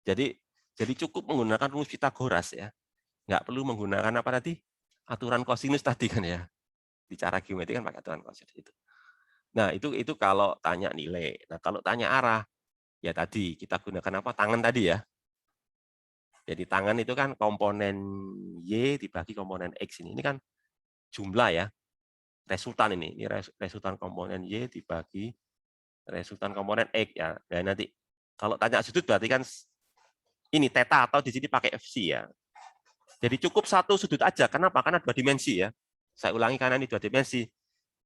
Jadi cukup menggunakan rumus Pitagoras ya. Nggak perlu menggunakan apa tadi? Aturan kosinus tadi kan ya. Di cara geometri kan pakai aturan kosinus itu. Nah, itu kalau tanya nilai. Nah, kalau tanya arah, ya tadi kita gunakan apa? Tangan tadi ya. Jadi tangan itu kan komponen Y dibagi komponen X ini. Ini kan jumlah ya. Resultan ini. Ini resultan komponen Y dibagi resultan komponen X ya. Dan nanti kalau tanya sudut berarti kan ini theta atau di sini pakai FC ya. Jadi cukup satu sudut aja. Kenapa? Karena dua dimensi ya. Saya ulangi karena ini dua dimensi.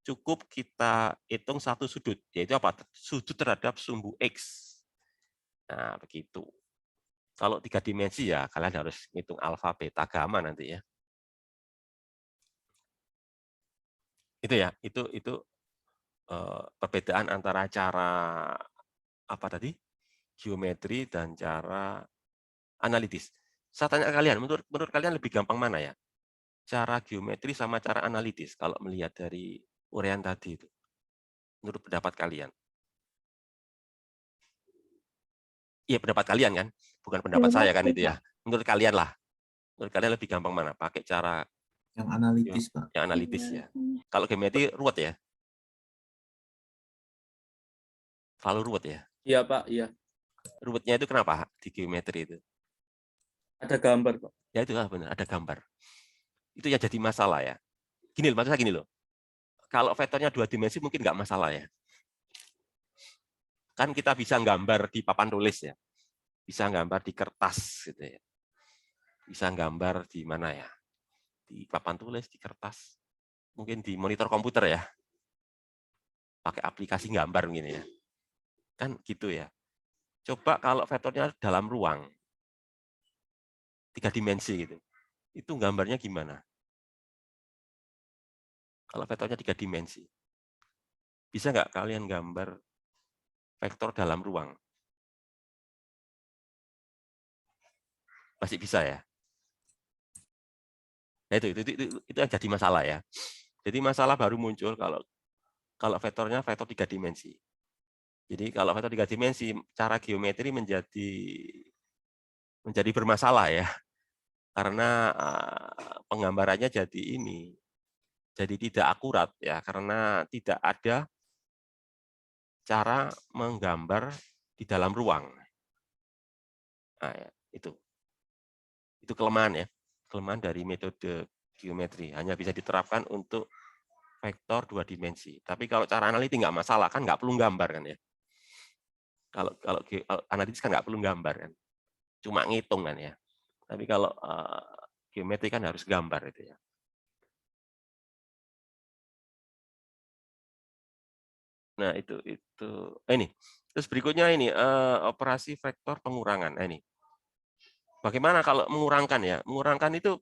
Cukup kita hitung satu sudut, yaitu apa? Sudut terhadap sumbu X. Nah, begitu. Kalau tiga dimensi ya kalian harus hitung alfa, beta, gamma nanti ya. Itu ya, itu perbedaan antara cara apa tadi? Geometri dan cara analitis. Saya tanya kalian, menurut kalian lebih gampang mana ya? Cara geometri sama cara analitis kalau melihat dari uraian tadi itu. Menurut pendapat kalian? Iya, pendapat kalian kan? Bukan pendapat saya kan itu ya. Menurut kalian lah. Menurut kalian lebih gampang mana? Pakai cara Yang analitis, Pak. yang analitis ya. Kalau geometri ruwet ya? Selalu ruwet ya? Iya, Pak. Iya. Ruwetnya itu kenapa di geometri itu? Ada gambar, Pak. Ya itu lah benar, ada gambar. Itu yang jadi masalah ya. Gini loh, maksudnya gini loh. Kalau vektornya dua dimensi mungkin nggak masalah ya. Kan kita bisa gambar di papan tulis ya. Bisa gambar di kertas gitu ya. Bisa gambar di mana ya? Di papan tulis, di kertas. Mungkin di monitor komputer ya. Pakai aplikasi gambar gini ya. Kan gitu ya. Coba kalau vektornya dalam ruang. 3 dimensi gitu. Itu gambarnya gimana? Kalau vektornya 3 dimensi. Bisa nggak kalian gambar vektor dalam ruang? Masih bisa ya? Nah, itu yang jadi masalah ya. Jadi masalah baru muncul kalau vektornya vektor 3 dimensi. Jadi kalau vektor 3 dimensi, cara geometri menjadi bermasalah ya. Karena penggambarannya jadi tidak akurat ya, karena tidak ada cara menggambar di dalam ruang. Nah, ya, itu kelemahan ya, kelemahan dari metode geometri, hanya bisa diterapkan untuk vektor 2 dimensi. Tapi kalau cara analitik nggak masalah, kan nggak perlu gambar kan ya. Kalau analitis kan nggak perlu gambar kan, cuma ngitung kan ya. Tapi kalau geometri kan harus gambar itu ya. Nah itu ini. Terus berikutnya ini operasi vektor pengurangan. Nah, ini. Bagaimana kalau mengurangkan ya? Mengurangkan itu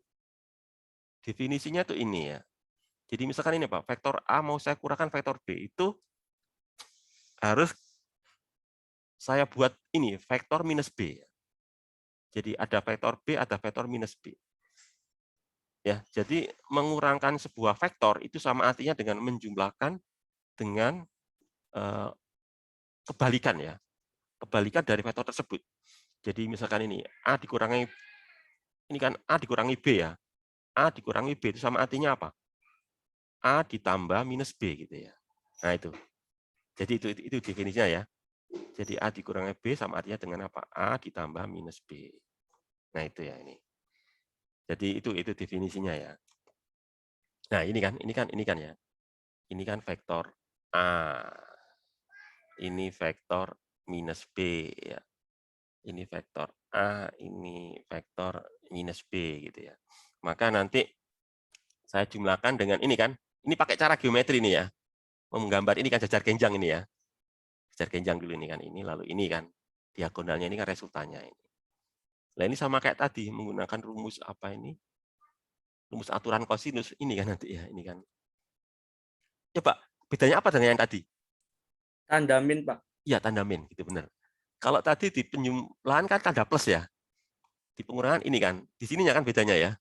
definisinya tuh ini ya. Jadi misalkan ini Pak, vektor A mau saya kurangkan vektor B itu harus saya buat ini vektor minus B. Jadi ada vektor B, ada vektor minus B. Ya, jadi mengurangkan sebuah vektor itu sama artinya dengan menjumlahkan dengan kebalikan ya. Kebalikan dari vektor tersebut. Jadi misalkan ini A dikurangi ini kan A dikurangi B ya. A dikurangi B itu sama artinya apa? A ditambah minus B gitu ya. Nah itu. Jadi itu definisinya ya. Jadi A dikurangi B sama artinya dengan apa? A ditambah minus B. Nah itu ya ini. Jadi itu definisinya ya. Nah ini kan ya. Ini kan vektor A. Ini vektor minus B ya. Ini vektor A, ini vektor minus B gitu ya. Maka nanti saya jumlahkan dengan ini kan. Ini pakai cara geometri ini ya. Menggambar ini kan jajar genjang ini ya. Jajar genjang dulu ini kan ini, lalu ini kan diagonalnya ini kan resultannya ini. Nah ini sama kayak tadi menggunakan rumus apa ini? Rumus aturan kosinus ini kan nanti ya, ini kan. Coba bedanya apa dengan yang tadi? Tanda min, Pak. Iya, tanda min, gitu benar. Kalau tadi di penjumlahan kan tanda plus ya. Di pengurangan ini kan, di sininya kan bedanya ya.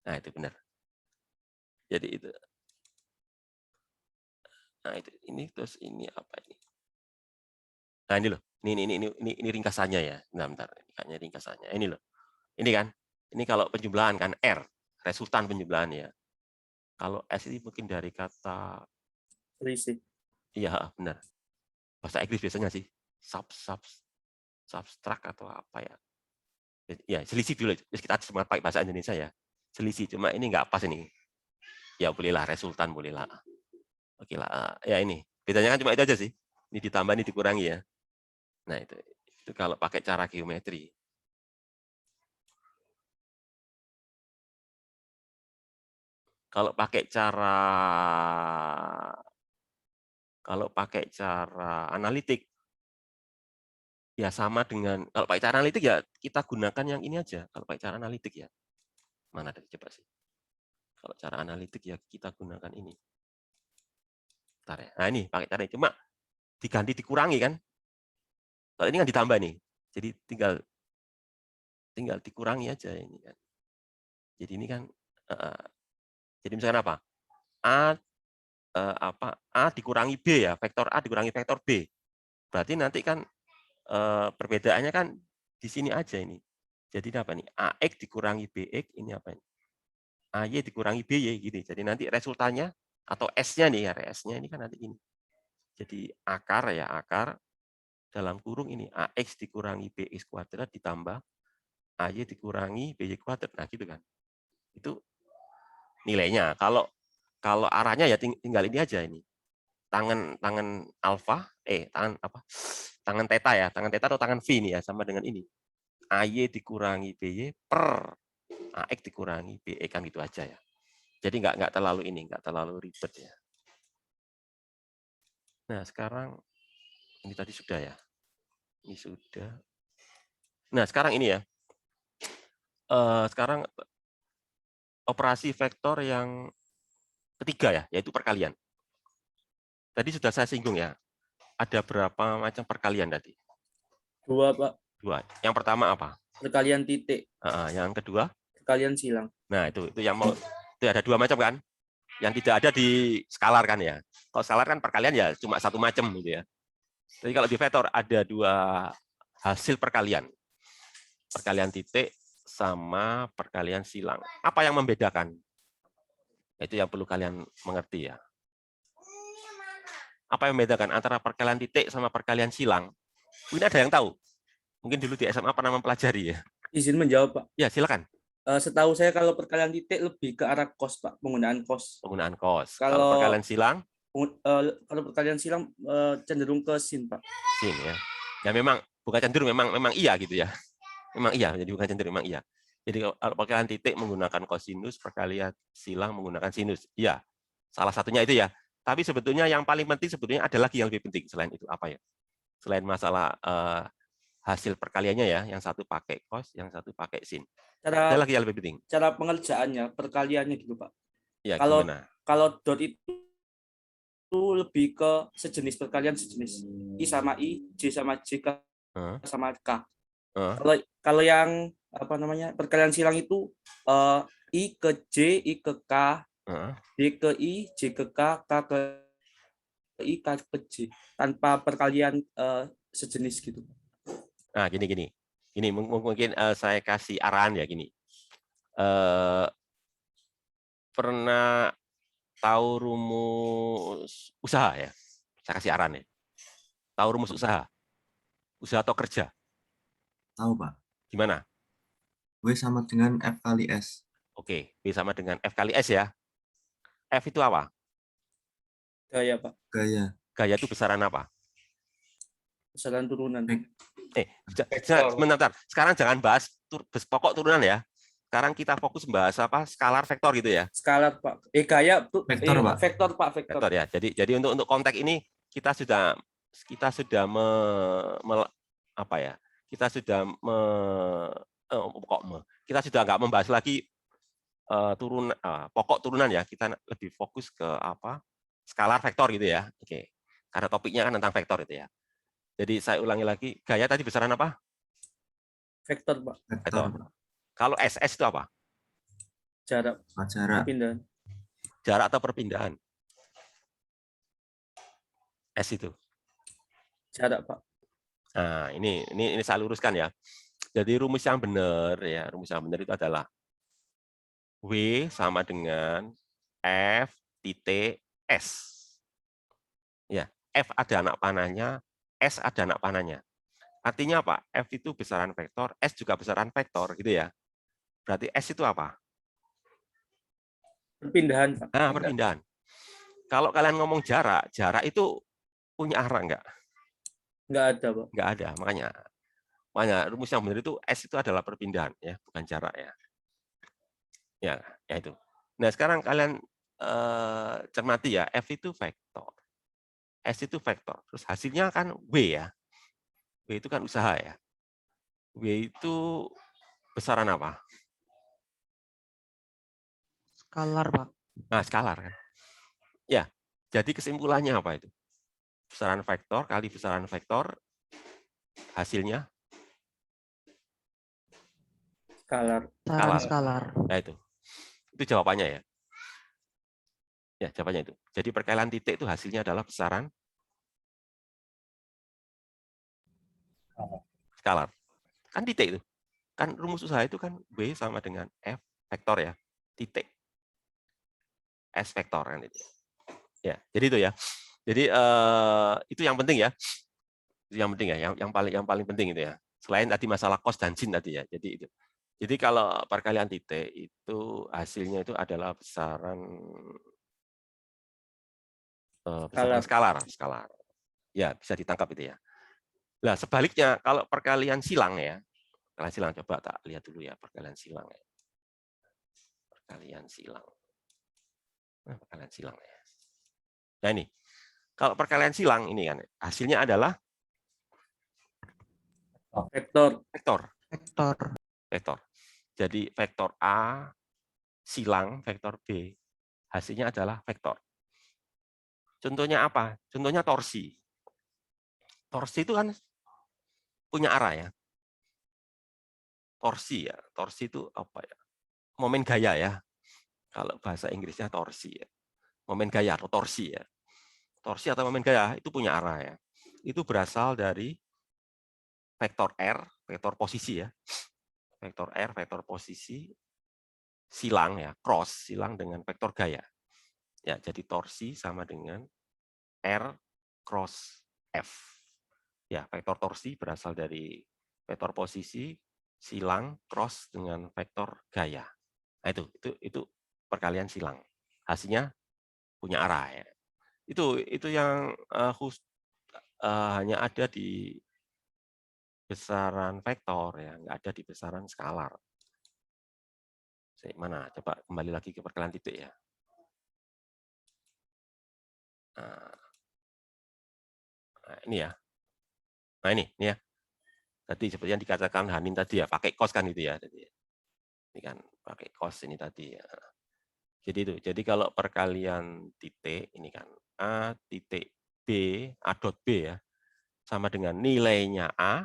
Nah, itu benar. Jadi itu. Nah, itu ini terus ini apa ini? Nah, ini loh. Ini ringkasannya ya. Bentar. Kayaknya ringkasannya. Ini loh. Ini kan. Ini kalau penjumlahan kan R, resultan penjumlahan ya. Kalau S ini mungkin dari kata Selisih. iya, benar. Bahasa Inggris biasanya sih subtract atau apa ya. Ya, selisih dulu. Kita semua pakai bahasa Indonesia ya. Selisih, cuma ini nggak pas ini. Ya bolehlah, resultan bolehlah. Oke lah, ya ini. Bedanya kan cuma itu aja sih. Ini ditambah, ini dikurangi ya. Nah itu kalau pakai cara geometri. Kalau pakai cara analitik, ya sama dengan, kalau pakai cara analitik ya kita gunakan yang ini aja. Kalau pakai cara analitik ya. Mana tadi coba sih. Kalau cara analitik ya kita gunakan ini. Bentar ya. Nah ini pakai cara ini. Cuma diganti dikurangi kan. Kalau ini kan ditambah nih. Jadi tinggal dikurangi aja ini kan. Jadi ini kan jadi misalkan apa? A dikurangi B ya, vektor A dikurangi vektor B. Berarti nanti kan perbedaannya kan di sini aja ini. Jadi apa nih? AX dikurangi BX ini apa ini? AY dikurangi BY gitu. Jadi nanti resultannya atau S-nya nih ya, S-nya ini kan nanti ini. Jadi akar ya, akar dalam kurung ini AX dikurangi BX kuadrat ditambah AY dikurangi BY kuadrat. Nah, gitu kan. Itu nilainya. Kalau arahnya ya tinggal ini aja ini. Tangan alfa, tangan theta ya, tangan theta atau tangan V ini ya, sama dengan ini. AY dikurangi BY per AX dikurangi BE kan gitu aja ya. Jadi nggak terlalu ribet ya. Nah, sekarang ini tadi sudah ya. Ini sudah. Nah, sekarang ini ya. Sekarang operasi vektor yang ketiga ya, yaitu perkalian. Tadi sudah saya singgung ya. Ada berapa macam perkalian tadi? 2, Pak. 2. Yang pertama apa? Perkalian titik. Yang kedua? Perkalian silang. Nah, itu yang mau itu ada 2 macam kan? Yang tidak ada di skalar kan ya. Kalau skalar kan perkalian ya cuma 1 macam gitu ya. Jadi kalau di vektor ada 2 hasil perkalian. Perkalian titik sama perkalian silang. Apa yang membedakan? Itu yang perlu kalian mengerti ya. Apa yang membedakan antara perkalian titik sama perkalian silang? Mungkin ada yang tahu. Mungkin dulu di SMA pernah mempelajari ya. Izin menjawab, Pak. Ya, silakan. Setahu saya kalau perkalian titik lebih ke arah kos, Pak, penggunaan kos. Penggunaan kos. Kalau Kalau perkalian silang, kalau perkalian silang cenderung ke sin, Pak. sin ya. Ya memang bukan cenderung, memang iya gitu ya. Memang iya, jadi bukan cenderung, memang iya. Jadi kalau perkalian titik menggunakan kosinus, perkalian silang menggunakan sinus. Iya, salah satunya itu ya. Tapi sebetulnya yang paling penting sebetulnya ada lagi yang lebih penting selain itu apa ya? Selain masalah hasil perkaliannya ya, yang satu pakai cos, yang satu pakai sin. Ada lagi yang lebih penting. Cara pengerjaannya, perkaliannya gitu, Pak. Ya, Kalau gimana? kalau dot itu lebih ke sejenis perkalian sejenis. I sama I, J sama J, K sama K. Kalau yang apa namanya perkalian silang itu I ke J, I ke K, J ke I, J ke K, K ke I, K ke J, tanpa perkalian sejenis gitu. Nah, gini, mungkin saya kasih arahan ya gini. Pernah tahu rumus usaha ya? Saya kasih arahan ya. Tahu rumus usaha? Usaha atau kerja? Tahu, Pak. Gimana? W sama dengan F kali S. Oke, B sama dengan F kali S ya. F itu apa? Gaya, Pak. Gaya. Gaya itu besaran apa? Besaran turunan. Sebentar. Sekarang jangan bahas pokok turunan ya. Sekarang kita fokus membahas apa? Skalar vektor gitu ya. Skalar, Pak. Gaya Vektor, Pak. Vektor, Pak. Vektor ya. Jadi untuk konteks ini kita sudah kita sudah nggak membahas lagi pokok turunan ya. Kita lebih fokus ke apa? Skalar vektor gitu ya. Oke. Karena topiknya kan tentang vektor itu ya. Jadi saya ulangi lagi, gaya tadi besaran apa? Vektor, Pak. Vektor. Kalau SS itu apa? Jarak. Jarak. Perpindahan. Jarak atau perpindahan? S itu. Jarak, Pak. Nah, ini saya luruskan ya. Jadi rumus yang benar ya, rumus yang benar itu adalah W sama dengan F titik S. Ya, F ada anak panahnya, S ada anak panahnya. Artinya apa? F itu besaran vektor, S juga besaran vektor gitu ya. Berarti S itu apa? Perpindahan, Pak. Nah, perpindahan. Kalau kalian ngomong jarak itu punya arah enggak? Nggak ada, Pak. Enggak ada. Makanya rumus yang benar itu S itu adalah perpindahan ya, bukan jarak ya. Ya itu. Nah, sekarang kalian cermati ya, F itu vektor. S itu vektor. Terus hasilnya kan W ya. W itu kan usaha ya. W itu besaran apa? Skalar, Pak. Nah, skalar kan. Ya, jadi kesimpulannya apa itu? Besaran vektor kali besaran vektor, hasilnya? Skalar. Skalar. Nah, itu jawabannya ya. Ya, jawabannya itu. Jadi perkalian titik itu hasilnya adalah besaran skalar. Kan titik itu. Kan rumus usaha itu kan W sama dengan F vektor ya. Titik. S vektor kan itu. Ya, jadi itu ya. Jadi itu yang penting ya. Itu yang penting ya, yang paling penting itu ya. Selain tadi masalah kos dan sin tadi ya. Jadi itu. Jadi kalau perkalian titik itu hasilnya itu adalah besaran skalar. Ya, bisa ditangkap itu ya. Nah, sebaliknya kalau perkalian silang ya. Perkalian silang coba tak lihat dulu ya perkalian silang ya. Perkalian silang. Nah, perkalian silang ya. Nah, ini. Kalau perkalian silang ini kan hasilnya adalah vektor. Jadi vektor A silang vektor B hasilnya adalah vektor. Contohnya apa? Contohnya torsi. Torsi itu kan punya arah ya. Torsi ya. Torsi itu apa ya? Momen gaya ya. Kalau bahasa Inggrisnya torsi ya. Momen gaya atau torsi ya. Torsi atau momen gaya itu punya arah ya. Itu berasal dari vektor R, vektor posisi ya. Vektor R, vektor posisi, silang ya, cross, silang dengan vektor gaya. Ya, jadi torsi sama dengan R cross F. Ya, vektor torsi berasal dari vektor posisi, silang, cross dengan vektor gaya. Nah, itu perkalian silang. Hasilnya punya arah ya. Itu yang hanya ada di besaran vektor ya, nggak ada di besaran skalar. Mana? Coba kembali lagi ke perkalian titik ya. Nah, ini ya. Nah ini ya. Tadi seperti yang dikatakan Hanin tadi ya, pakai cos kan itu ya. Ini kan pakai cos ini tadi ya. Jadi itu. Jadi kalau perkalian titik ini kan A titik B, A dot B ya, sama dengan nilainya A,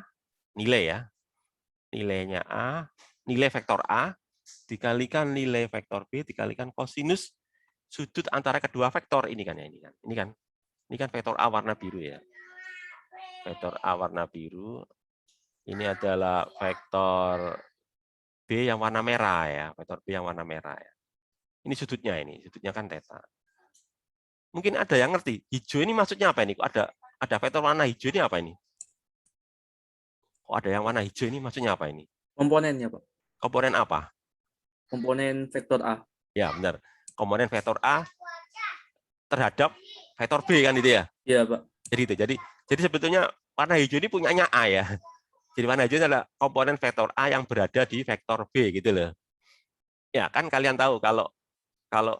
nilai ya. Nilainya A, nilai vektor A dikalikan nilai vektor B dikalikan kosinus sudut antara kedua vektor ini kan ya, ini kan vektor A warna biru ya. Vektor A warna biru ini adalah vektor B yang warna merah ya, vektor B yang warna merah ya. Ini sudutnya kan theta. Mungkin ada yang ngerti, hijau ini maksudnya apa ini? Kok ada vektor warna hijau ini apa ini? Kok ada yang warna hijau ini maksudnya apa ini? Komponennya, Pak. Komponen apa? Komponen vektor A. Ya, benar. Komponen vektor A terhadap vektor B kan itu ya? Iya, Pak. Jadi sebetulnya warna hijau ini punyanya A ya. Jadi warna hijau adalah komponen vektor A yang berada di vektor B gitu loh. Ya, kan kalian tahu kalau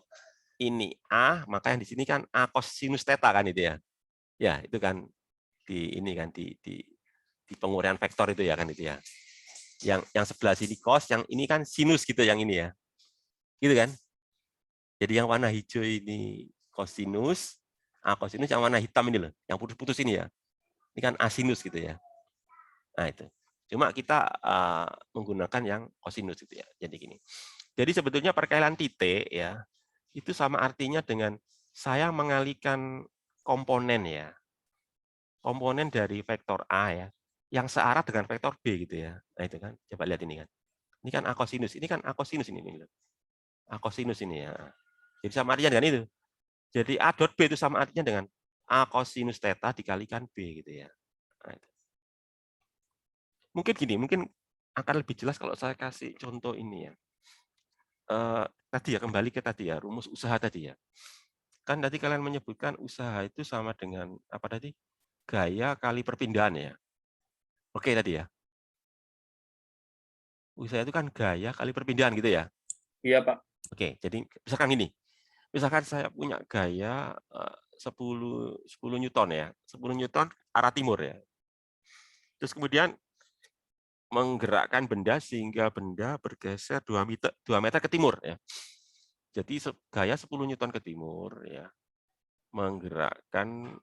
ini A, maka yang di sini kan A cosinus theta kan itu ya. Ya, itu kan di penguraian vektor itu ya kan itu ya. Yang sebelah sini cos, yang ini kan sinus gitu yang ini ya. Gitu kan? Jadi yang warna hijau ini cosinus, A cosinus, yang warna hitam ini loh, yang putus-putus ini ya. Ini kan A sinus gitu ya. Nah, itu. Cuma kita menggunakan yang cosinus gitu ya. Jadi gini. Jadi sebetulnya perkalian titik ya, itu sama artinya dengan saya mengalihkan komponen ya. Komponen dari vektor A ya, yang searah dengan vektor B gitu ya. Nah, itu kan. Coba lihat ini kan. Ini kan A cosinus, ini kan A cosinus ini. A cosinus ini ya. Jadi sama artinya dengan itu. Jadi A dot B itu sama artinya dengan A cosinus theta dikalikan B gitu ya. Nah, itu. Mungkin gini, mungkin akan lebih jelas kalau saya kasih contoh ini ya. Tadi ya, kembali ke tadi ya, rumus usaha tadi ya. Kan tadi kalian menyebutkan usaha itu sama dengan apa tadi? Gaya kali perpindahan ya. Oke tadi ya. Usaha itu kan gaya kali perpindahan gitu ya. Iya, Pak. Oke, jadi misalkan ini. Misalkan saya punya gaya 10 Newton ya. 10 Newton arah timur ya. Terus kemudian menggerakkan benda sehingga benda bergeser 2 meter ke timur ya. Jadi gaya 10 Newton ke timur ya. Menggerakkan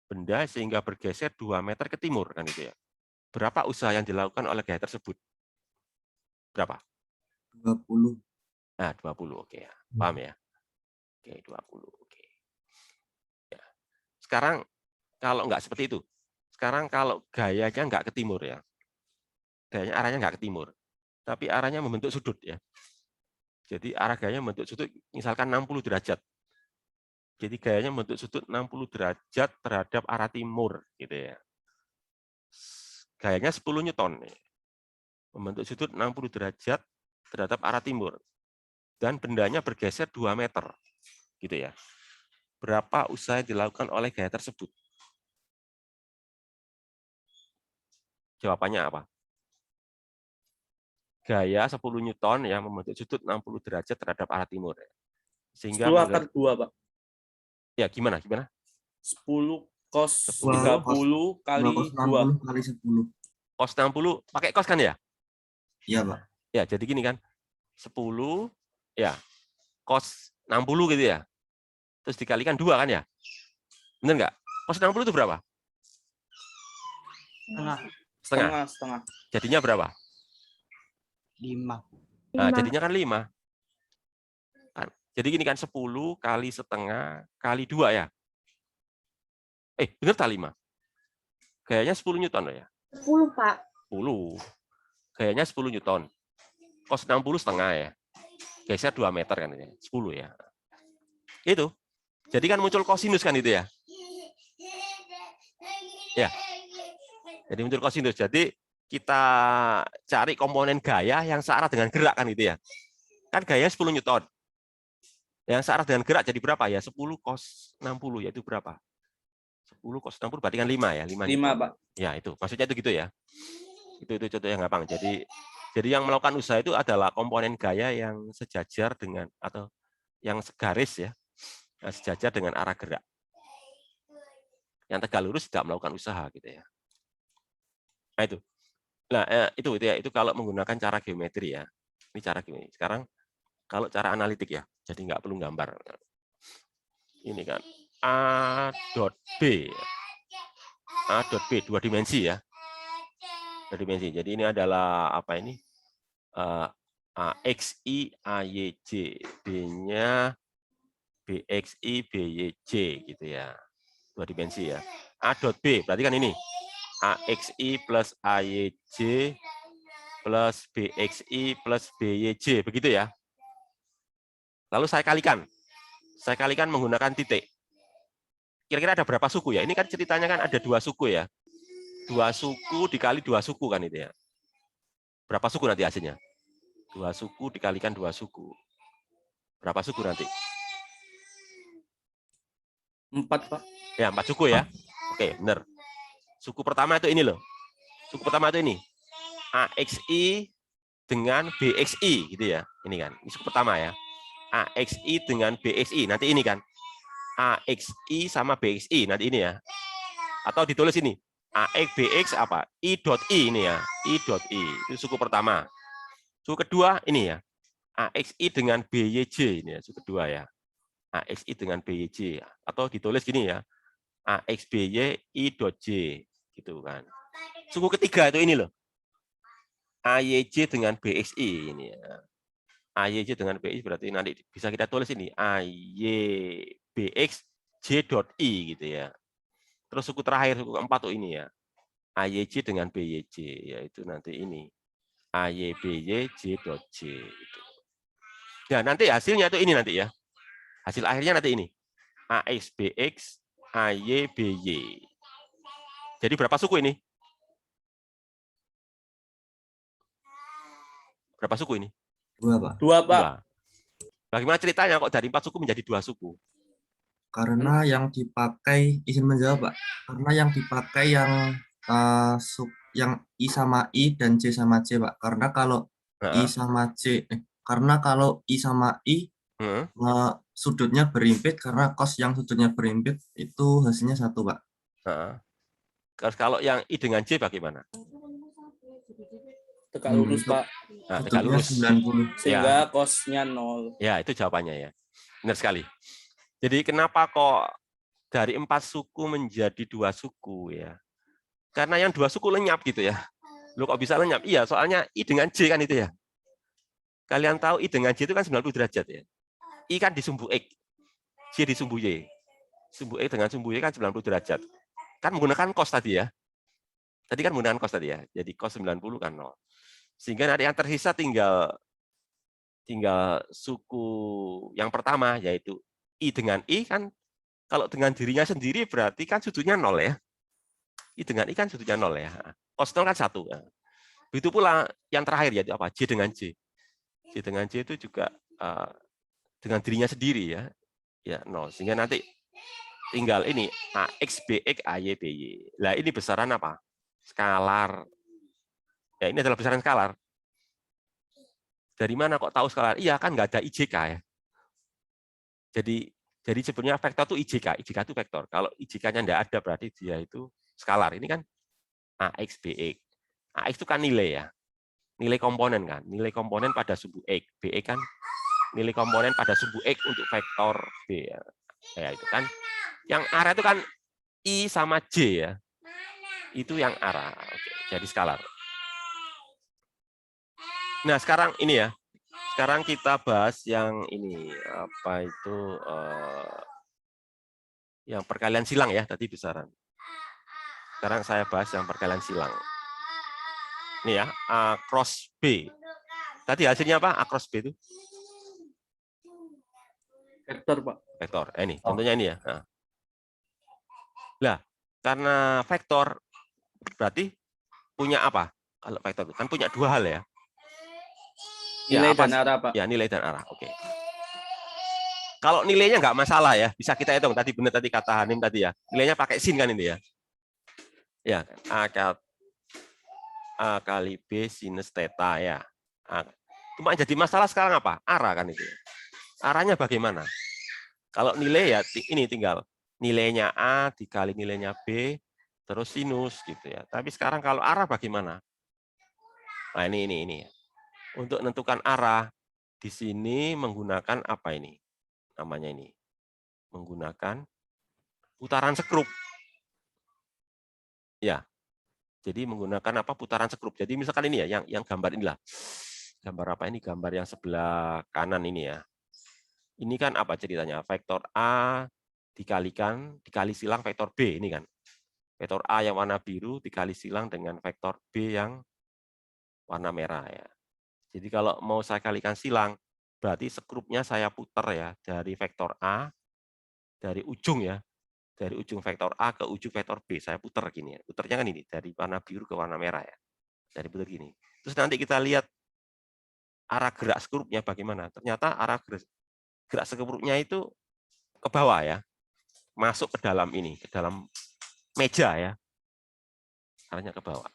benda sehingga bergeser 2 meter ke timur kan itu ya. Berapa usaha yang dilakukan oleh gaya tersebut? Berapa? 20. Nah, 20. Oke ya. Paham ya? Oke, 20. Oke. Ya. Sekarang kalau nggak seperti itu. Sekarang kalau gayanya nggak ke timur ya. Gayanya arahnya nggak ke timur. Tapi arahnya membentuk sudut ya. Jadi arah gayanya membentuk sudut misalkan 60 derajat. Jadi gayanya membentuk sudut 60 derajat terhadap arah timur gitu ya. Gayanya 10 Newton. Membentuk sudut 60 derajat terhadap arah timur. Dan bendanya bergeser 2 meter. Gitu ya. Berapa usaha yang dilakukan oleh gaya tersebut? Jawabannya apa? Gaya 10 Newton yang membentuk sudut 60 derajat terhadap arah timur. Sehingga 10 akar 2, Pak. Ya, gimana? 10 cos 10 30 kali 2. Kali 10. Cos 60, pakai cos kan ya? Iya, Pak. Ya, jadi gini kan. 10, ya, cos 60 gitu ya. Terus dikalikan 2 kan ya? Benar nggak? Cos 60 itu berapa? Setengah. Jadinya berapa? 5. Nah, jadinya kan 5. Jadi gini kan 10 kali setengah kali 2 ya. Benar tak 5? Gayanya 10 Newton loh ya. 10, Pak. 10. Gayanya 10 Newton. Cos 60 setengah ya. Geser 2 meter kan ya. 10 ya. Itu. Jadi kan muncul kosinus kan itu ya. Ya. Jadi muncul kosinus. Jadi kita cari komponen gaya yang searah dengan gerak kan gitu ya. Kan gaya 10 Newton. Yang searah dengan gerak jadi berapa ya? 10 cos 60 yaitu berapa? 10 cos 60 berarti kan 5 ya, 5 5, Newton. Pak. Ya, itu. Maksudnya itu gitu ya. Itu contoh yang gampang. Jadi yang melakukan usaha itu adalah komponen gaya yang sejajar dengan atau yang segaris ya. Yang sejajar dengan arah gerak. Yang tegak lurus tidak melakukan usaha gitu ya. Nah, itu. Nah, itu kalau menggunakan cara geometri ya. Ini cara geometri. Sekarang kalau cara analitik ya. Jadi nggak perlu gambar. Ini kan A dot B. A dot B 2 dimensi ya. 2 dimensi. Jadi ini adalah apa ini? AXI AYJ, B-nya BXI BYJ gitu ya. 2 dimensi ya. A dot B berarti kan ini AXI plus AYJ plus BXI plus BYJ begitu ya. Lalu saya kalikan. Saya kalikan menggunakan titik. Kira-kira ada berapa suku ya? Ini kan ceritanya kan ada 2 suku ya. 2 suku dikali 2 suku kan itu ya. Berapa suku nanti hasilnya? 2 suku dikalikan 2 suku. Berapa suku nanti? 4, Pak. Ya, 4 suku ya. Oke, benar. Suku pertama itu ini loh. Suku pertama itu ini. AXI dengan BXI gitu ya. Ini kan. Ini suku pertama ya. AXI dengan BXI. Nanti ini kan. AXI sama BXI. Nanti ini ya. Atau ditulis ini. AX BX apa? I dot I ini ya. I dot I. Itu suku pertama. Suku kedua ini ya. AXI dengan BYJ ini ya. Suku kedua ya. AXI dengan BYJ. Atau ditulis gini ya. AXBY I dot J gitu kan. Suku ketiga itu ini loh. AYJ dengan BXI ini ya. AYJ dengan BXI berarti nanti bisa kita tulis ini AYBX J dot I gitu ya. Terus suku terakhir suku keempat tuh ini ya. AYJ dengan BYJ yaitu nanti ini AYBY J dot J gitu. Ya, nanti hasilnya itu ini nanti ya. Hasil akhirnya nanti ini. AXBX AYBY. Jadi berapa suku ini? Berapa suku ini? 2, Pak. 2, Pak. 2. Bagaimana ceritanya kok dari 4 suku menjadi 2 suku? Karena yang dipakai, izin menjawab, Pak. Karena yang dipakai yang I sama I dan J sama J, Pak. Karena kalau I sama J, karena kalau I sama I sudutnya berimpit, karena cos yang sudutnya berimpit itu hasilnya 1, Pak. Kalau yang I dengan J bagaimana? Tegak lurus, Pak. Nah, tegak lurus. 90. Sehingga cos-nya 0. Ya, itu jawabannya ya. Benar sekali. Jadi kenapa kok dari 4 suku menjadi 2 suku ya? Karena yang 2 suku lenyap gitu ya. Lu kok bisa lenyap? Iya, soalnya I dengan J kan itu ya. Kalian tahu I dengan J itu kan 90 derajat ya. I kan di sumbu X, J di sumbu Y. Sumbu X dengan sumbu Y kan 90 derajat. Kan menggunakan cos tadi ya. Tadi kan menggunakan cos tadi ya. Jadi cos 90 kan 0. Sehingga nanti yang tersisa tinggal suku yang pertama yaitu I dengan I kan kalau dengan dirinya sendiri berarti kan sudutnya 0 ya. I dengan I kan sudutnya 0 ya. Cos 0 kan 1. Begitu pula yang terakhir yaitu apa? J dengan J. J dengan J itu juga dengan dirinya sendiri ya. Ya 0. Sehingga nanti tinggal ini AX BX AY BY. Lah ini besaran apa? Skalar. Ya ini adalah besaran skalar. Dari mana kok tahu skalar? Iya kan nggak ada IJK ya. Jadi sebenarnya vektor itu IJK. IJK itu vektor. Kalau IJK-nya nggak ada berarti dia itu skalar. Ini kan AX BX. AX itu kan nilai ya. Nilai komponen kan. Nilai komponen pada sumbu X. BX kan nilai komponen pada sumbu X untuk vektor B ya. Ya itu kan. Yang arah itu kan I sama J ya. Itu yang arah. Oke, jadi skalar. Nah, sekarang ini ya. Sekarang kita bahas yang ini apa itu yang perkalian silang ya tadi besaran. Sekarang saya bahas yang perkalian silang. Ini ya, A cross B. Tadi hasilnya apa? A cross B itu? Vektor, Pak. Vektor. Ini contohnya ini ya. Nah, karena vektor berarti punya apa? Kalau vektor kan punya dua hal ya. Nilai dan arah, Pak. Ya, nilai dan arah. Oke. Kalau nilainya nggak masalah ya, bisa kita hitung. Tadi benar tadi kata Hanim tadi ya. Nilainya pakai sin kan ini ya. Ya, A kali B sinus theta ya. Cuma jadi masalah sekarang apa? Arah kan itu. Arahnya bagaimana? Kalau nilai ya ini tinggal nilainya A dikali nilainya B terus sinus gitu ya. Tapi sekarang kalau arah bagaimana? Nah, ini. Untuk menentukan arah di sini menggunakan apa ini? Namanya ini. Menggunakan putaran sekrup. Ya. Jadi menggunakan apa? Putaran sekrup. Jadi misalkan ini ya yang gambar inilah. Gambar apa ini? Gambar yang sebelah kanan ini ya. Ini kan apa ceritanya? Vektor A dikali silang vektor B ini kan. Vektor A yang warna biru dikali silang dengan vektor B yang warna merah ya. Jadi kalau mau saya kalikan silang, berarti sekrupnya saya putar ya dari vektor A, dari ujung ya, dari ujung vektor A ke ujung vektor B. Saya putar gini ya. Putarnya kan ini, dari warna biru ke warna merah ya. Dari putar gini. Terus nanti kita lihat arah gerak sekrupnya bagaimana. Ternyata arah gerak sekrupnya itu ke bawah ya. Masuk ke dalam ini, ke dalam meja ya. Arahnya ke bawah.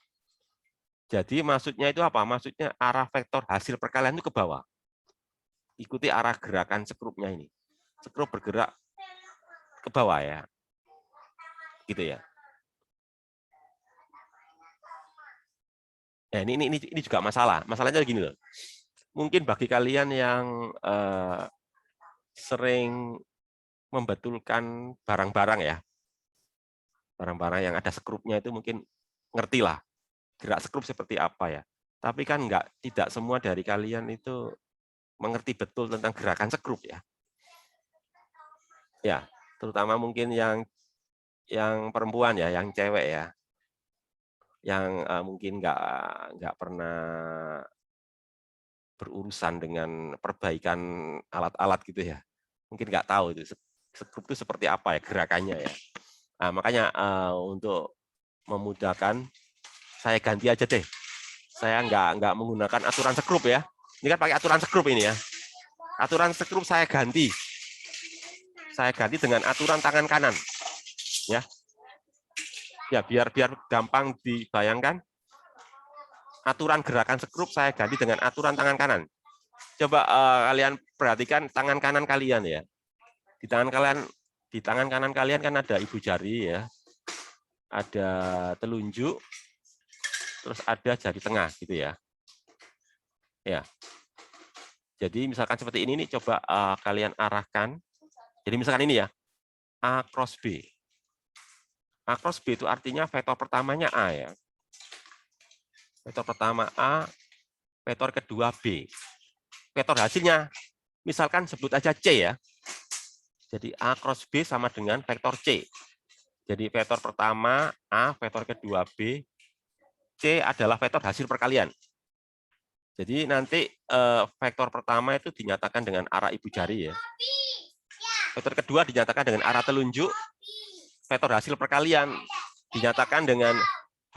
Jadi maksudnya itu apa? Maksudnya arah vektor hasil perkalian itu ke bawah. Ikuti arah gerakan sekrupnya ini. Sekrup bergerak ke bawah ya. Gitu ya. Nah, ini juga masalah. Masalahnya gini loh. Mungkin bagi kalian yang sering membetulkan barang-barang ya. Barang-barang yang ada sekrupnya itu mungkin ngerti lah. Gerak sekrup seperti apa ya. Tapi kan tidak semua dari kalian itu mengerti betul tentang gerakan sekrup ya. Ya, terutama mungkin yang perempuan ya, yang cewek ya. Yang mungkin nggak pernah berurusan dengan perbaikan alat-alat gitu ya. Mungkin nggak tahu itu sekrup itu seperti apa ya gerakannya ya. Nah, makanya untuk memudahkan saya ganti aja deh. Saya nggak menggunakan aturan sekrup ya. Ini kan pakai aturan sekrup ini ya. Aturan sekrup saya ganti. Saya ganti dengan aturan tangan kanan. Ya. Ya, biar gampang dibayangkan. Aturan gerakan sekrup saya ganti dengan aturan tangan kanan. Coba kalian perhatikan tangan kanan kalian ya. Di tangan kanan kalian kan ada ibu jari ya. Ada telunjuk, terus ada jari tengah gitu ya. Ya. Jadi misalkan seperti ini nih, coba kalian arahkan. Jadi misalkan ini ya, A cross B. A cross B itu artinya vektor pertamanya A ya. Vektor pertama A, vektor kedua B. Vektor hasilnya, misalkan sebut aja C ya. Jadi A cross B sama dengan vektor C. Jadi vektor pertama A, vektor kedua B, C adalah vektor hasil perkalian. Jadi nanti vektor pertama itu dinyatakan dengan arah ibu jari ya. Vektor kedua dinyatakan dengan arah telunjuk. Vektor hasil perkalian dinyatakan dengan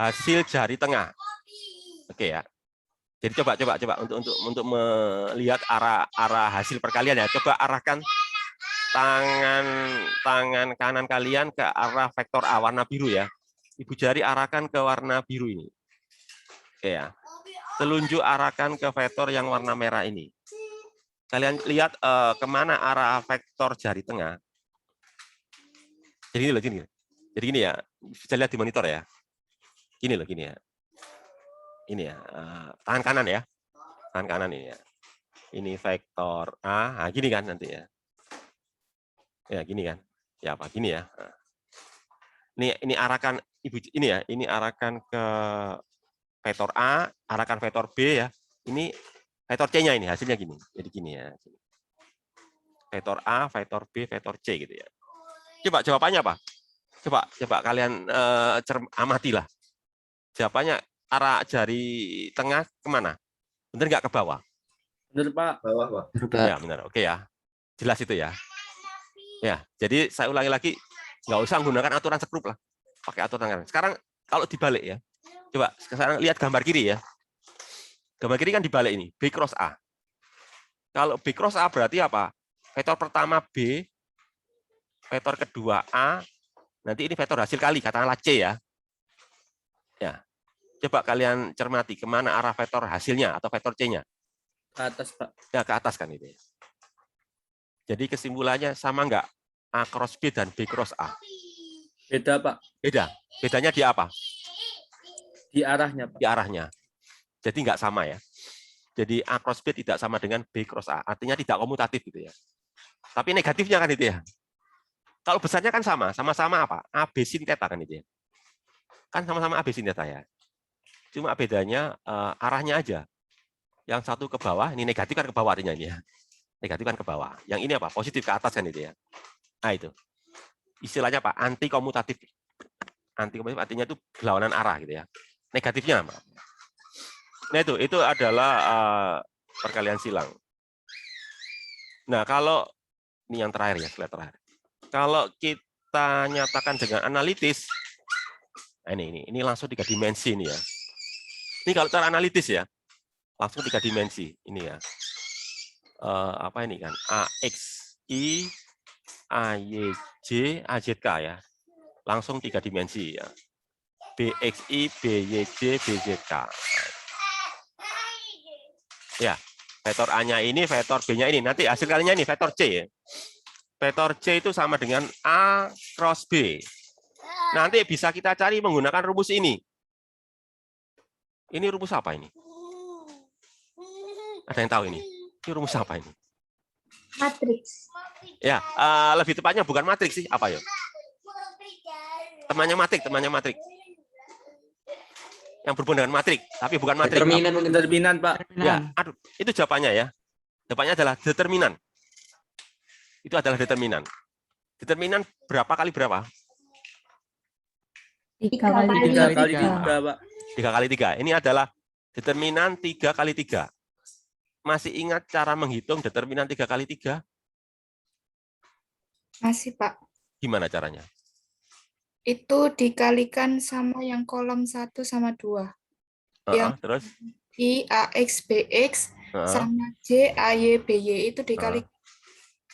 hasil jari tengah. Oke ya. Jadi coba untuk melihat arah hasil perkalian ya. Coba arahkan tangan kanan kalian ke arah vektor A warna biru ya. Ibu jari arahkan ke warna biru ini. Oke ya. Telunjuk arahkan ke vektor yang warna merah ini. Kalian lihat kemana arah vektor jari tengah. Jadi gini ya. Bisa lihat di monitor ya. Gini ya. Ini ya. Tangan kanan ya. Tangan kanan ini ya. Ini vektor A. Nah, gini kan nanti ya. Ya gini kan. Ya apa? Gini ya. Ini arahkan ini ya. Ini arahkan ke vektor A, arahkan vektor B ya. Ini vektor C-nya ini, hasilnya gini. Jadi gini ya. Vektor A, vektor B, vektor C gitu ya. Coba jawabannya apa? Coba kalian amatilah. Jawabannya arah jari tengah kemana? Benar nggak ke bawah? Benar, Pak. Bawah, Pak. Ya, benar. Oke ya. Jelas itu ya. Ya, jadi saya ulangi lagi, nggak usah menggunakan aturan sekrup lah. pakai atur tangan. Sekarang kalau dibalik ya. Coba sekarang lihat gambar kiri ya. Gambar kiri kan dibalik ini, B cross A. Kalau B cross A berarti apa? Vektor pertama B, vektor kedua A, nanti ini vektor hasil kali, katakanlah C ya. Ya. Coba kalian cermati kemana arah vektor hasilnya atau vektor C-nya. Ke atas, Pak. Ya, ke atas kan itu. Jadi kesimpulannya sama enggak? A cross B dan B cross A? Beda, Pak. Beda. Bedanya di apa? Di arahnya, Pak. Di arahnya. Jadi enggak sama ya. Jadi A cross B tidak sama dengan B cross A. Artinya tidak komutatif gitu ya. Tapi negatifnya kan itu ya. Kalau besarnya kan sama-sama apa? AB sin theta kan itu ya. Kan sama-sama AB sin theta ya. Cuma bedanya arahnya aja. Yang satu ke bawah, ini negatif kan ke bawah artinya ini ya. Negatif kan ke bawah. Yang ini apa? Positif ke atas kan itu ya. Nah itu. Istilahnya apa? Anti komutatif. Anti komutatif artinya itu berlawanan arah gitu ya. Negatifnya apa? Nah itu adalah perkalian silang. Nah kalau ini yang terakhir ya, slide terakhir. Kalau kita nyatakan dengan analitis, nah ini langsung 3 dimensi ini ya. Ini kalau cara analitis ya, langsung 3 dimensi ini ya. Apa ini kan? AXI, AYJ, AZK ya. Langsung 3 dimensi ya. BXI, BYJ, BZK. Ya, vektor A-nya ini, vektor B-nya ini. Nanti hasil kalinya ini vektor C ya. Vektor C itu sama dengan A cross B. Nanti bisa kita cari menggunakan rumus ini. Ini rumus apa ini? Ada yang tahu ini? Ini rumus apa ini? Matriks. Ya, lebih tepatnya bukan matriks sih, apa ya? Temannya matrik. Yang berhubungan dengan matrik, tapi bukan matrik. Determinan, Pak. Ya, aduh, itu jawabannya ya. Jawabannya adalah determinan. Itu adalah determinan. Determinan berapa kali berapa? 3 kali 3, Pak. 3 kali 3. Ini adalah determinan 3 kali 3. Masih ingat cara menghitung determinan 3 kali 3? Masih, Pak. Gimana caranya? Itu dikalikan sama yang kolom 1 sama 2. Yang Terus? I, AX, BX, sama J, AY, BY itu dikali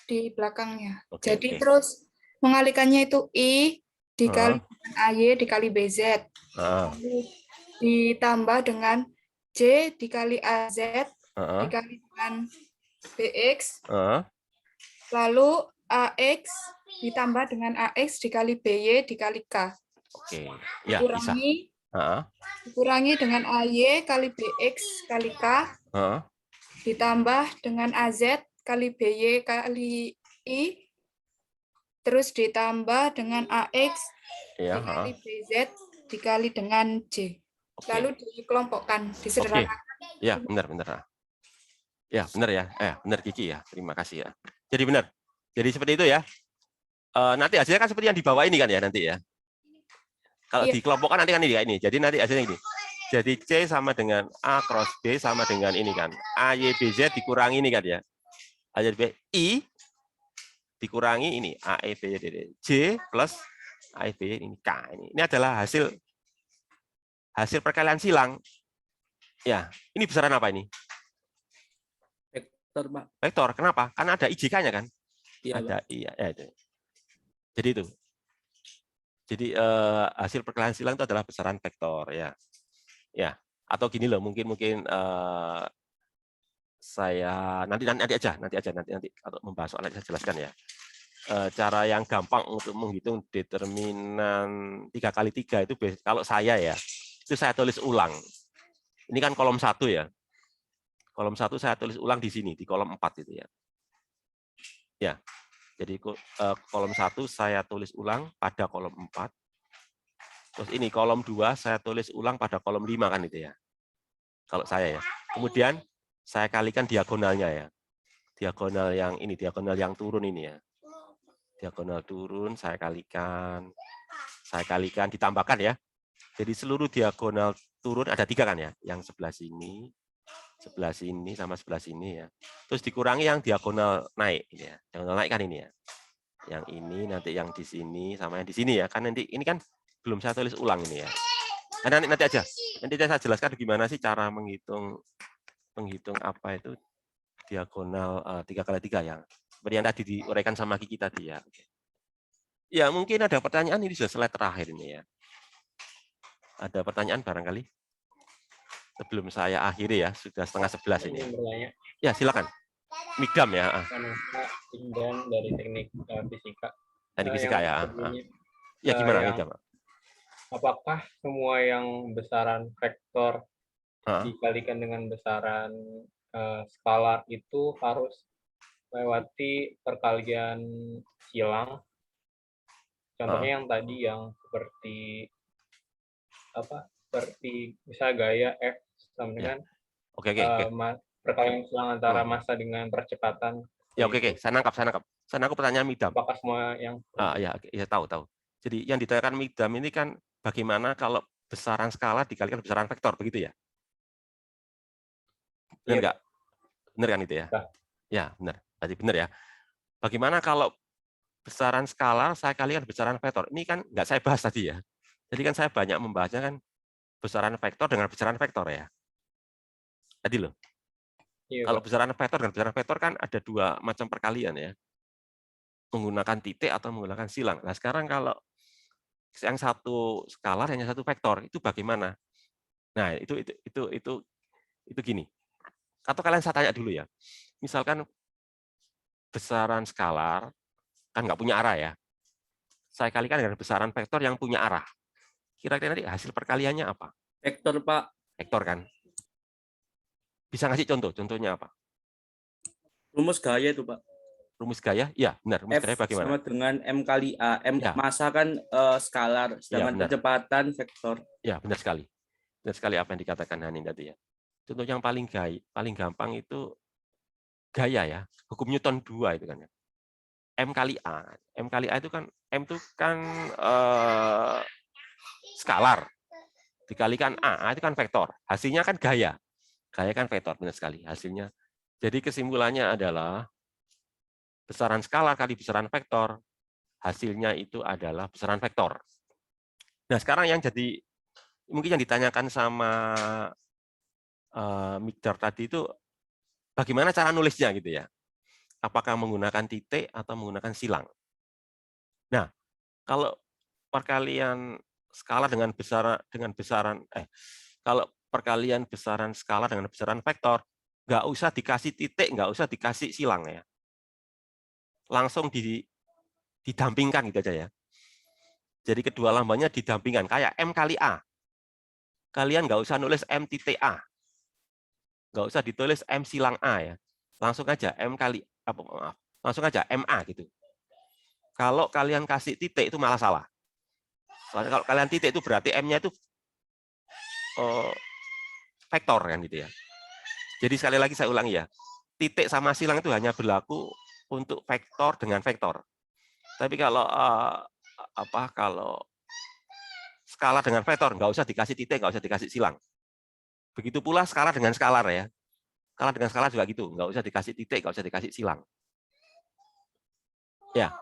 di belakangnya. Jadi terus mengalikannya itu I dikali dengan AY dikali BZ. Lalu ditambah dengan J dikali AZ dikali dengan BX. Lalu AX ditambah dengan AX dikali BY dikali K. Oke. Ya, dikurangi, bisa. Dikurangi dengan AY kali BX kali K. Ditambah dengan AZ kali BY kali I. Terus ditambah dengan AX dikali BZ dikali dengan J. Lalu dikelompokkan, disederhanakan. Ya, benar. Ya, benar ya. Benar Kiki ya. Terima kasih ya. Jadi benar. Jadi seperti itu ya. Nanti hasilnya kan seperti yang di bawah ini kan ya nanti ya. Kalau dikelompokkan nanti kan ini. Jadi nanti hasilnya ini. Jadi C sama dengan A cross B sama dengan ini kan. AYBZ dikurangi ini kan ya. AYB I dikurangi ini AEBZ J plus AEB ini K ini. Ini adalah hasil perkalian silang. Ya, ini besaran apa ini? Vektor, Pak. Vektor. Kenapa? Karena ada IJK-nya kan? Iya, ada iya itu. Jadi itu. Jadi hasil perkalian silang itu adalah besaran vektor ya. Ya, atau gini loh, mungkin saya nanti aja kalau membahas soal saya jelaskan ya. Cara yang gampang untuk menghitung determinan 3 kali 3 itu kalau saya ya, itu saya tulis ulang. Ini kan kolom 1 ya. Kolom 1 saya tulis ulang di sini, di kolom 4 itu ya. Ya, jadi kolom 1 saya tulis ulang pada kolom 4. Terus ini kolom 2 saya tulis ulang pada kolom 5 kan itu ya. Kalau saya ya. Kemudian saya kalikan diagonalnya ya. Diagonal yang ini, diagonal yang turun ini ya. Diagonal turun saya kalikan ditambahkan ya. Jadi seluruh diagonal turun ada 3 kan ya. Yang sebelah sini sama sebelah sini ya. Terus dikurangi yang diagonal naik ini ya. Diagonal naik kan ini ya. Yang ini nanti yang di sini sama yang di sini ya. Kan nanti ini kan belum saya tulis ulang ini ya. Nanti aja. Nanti saya jelaskan gimana sih cara menghitung apa itu diagonal 3x3 yang seperti yang tadi diuraikan sama Kiki tadi ya. Ya, mungkin ada pertanyaan, ini sudah slide terakhir ini ya. Ada pertanyaan barangkali? Sebelum saya akhiri ya, sudah 10:30 ini. Ya, silakan. Mikdam ya. Mikdam dari teknik fisika. Teknik fisika ya. Ya, gimana Mikdam? Apakah semua yang besaran vektor dikalikan dengan besaran skalar itu harus melewati perkalian silang? Contohnya yang tadi yang seperti apa? Seperti bisa gaya F sama dengan perkalian silang antara massa dengan percepatan. Ya, oke. Saya nangkap pertanyaan Mikdam. Apakah semua yang ya tahu. Jadi yang ditanyakan Mikdam ini kan bagaimana kalau besaran skala dikalikan besaran vektor, begitu ya? Benar nggak? Benar kan itu ya? Ya, benar. Berarti benar ya. Bagaimana kalau besaran skalar saya kalikan besaran vektor? Ini kan nggak saya bahas tadi ya. Jadi kan saya banyak membahasnya kan besaran vektor dengan besaran vektor ya. Tadi loh. Kalau besaran vektor dengan besaran vektor kan ada dua macam perkalian ya. Menggunakan titik atau menggunakan silang. Nah, sekarang kalau yang satu skalar, yang satu vektor, itu bagaimana? Nah, itu gini. Atau kalian saya tanya dulu ya. Misalkan besaran skalar kan nggak punya arah ya. Saya kalikan dengan besaran vektor yang punya arah. Kira-kira nanti hasil perkaliannya apa? Vektor, Pak. Vektor kan. Bisa ngasih contoh? Contohnya apa? Rumus gaya itu, Pak. Rumus gaya? Ya, benar. Rumus gaya bagaimana? Sama dengan M kali A. M ya. Massa kan skalar, sedangkan kecepatan vektor. Ya, benar sekali. Benar sekali apa yang dikatakan Hanin tadi ya. Contoh yang paling gampang itu gaya ya. Hukum Newton 2 itu kan ya. M kali A. M kali A itu kan, M itu kan skalar. Dikalikan A itu kan vektor. Hasilnya kan gaya. Gaya kan vektor, benar sekali hasilnya. Jadi kesimpulannya adalah besaran skalar kali besaran vektor, hasilnya itu adalah besaran vektor. Nah, sekarang yang jadi, mungkin yang ditanyakan sama Mikdam tadi itu, bagaimana cara nulisnya gitu ya? Apakah menggunakan titik atau menggunakan silang? Nah, kalau perkalian skala dengan kalau perkalian besaran skala dengan besaran vektor, nggak usah dikasih titik, nggak usah dikasih silang ya. Langsung didampingkan gitu aja ya. Jadi kedua lambangnya didampingkan, kayak M kali A. Kalian nggak usah nulis M titik A. Nggak usah ditulis M silang A ya. Langsung aja langsung aja MA gitu. Kalau kalian kasih titik itu malah salah. Soalnya kalau kalian titik itu berarti M-nya itu vektor kan gitu ya. Jadi sekali lagi saya ulangi ya. Titik sama silang itu hanya berlaku untuk vektor dengan vektor. Tapi kalau kalau skala dengan vektor nggak usah dikasih titik, nggak usah dikasih silang. Begitu pula skala dengan skalar ya. Skala dengan skalar juga gitu, nggak usah dikasih titik, nggak usah dikasih silang. Ya,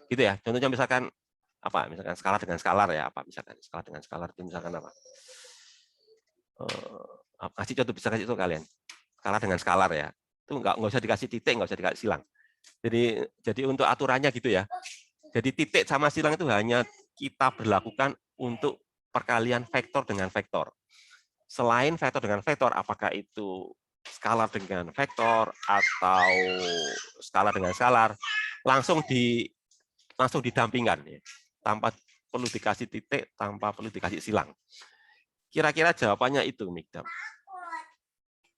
gitu ya. Contohnya misalkan apa? Misalkan skala dengan skalar ya apa? Misalkan skala dengan skalar itu misalkan apa? Kasih contoh, bisa kasih itu kalian. Skala dengan skalar ya. Itu nggak usah dikasih titik, nggak usah dikasih silang. Jadi untuk aturannya gitu ya. Jadi titik sama silang itu hanya kita berlakukan untuk perkalian vektor dengan vektor. Selain vektor dengan vektor, apakah itu skalar dengan vektor atau skala dengan skalar, langsung didampingkan ya. Tanpa perlu dikasih titik, tanpa perlu dikasih silang. Kira-kira jawabannya itu, Mikdam.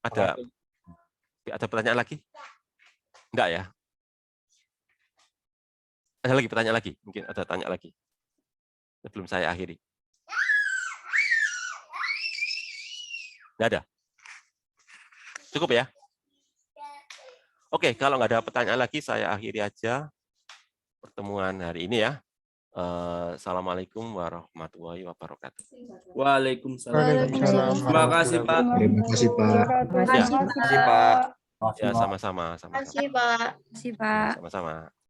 Ada pertanyaan lagi? Enggak ya? Ada lagi pertanyaan lagi? Mungkin ada tanya lagi. Sebelum saya akhiri. Enggak ada? Cukup ya? Oke, kalau nggak ada pertanyaan lagi, saya akhiri aja pertemuan hari ini ya. Assalamualaikum warahmatullahi wabarakatuh. Waalaikumsalam. Terima kasih, Pak. Terima kasih, Pak. Terima kasih, Pak. Ya, sama-sama. Terima kasih, Pak. Sama-sama.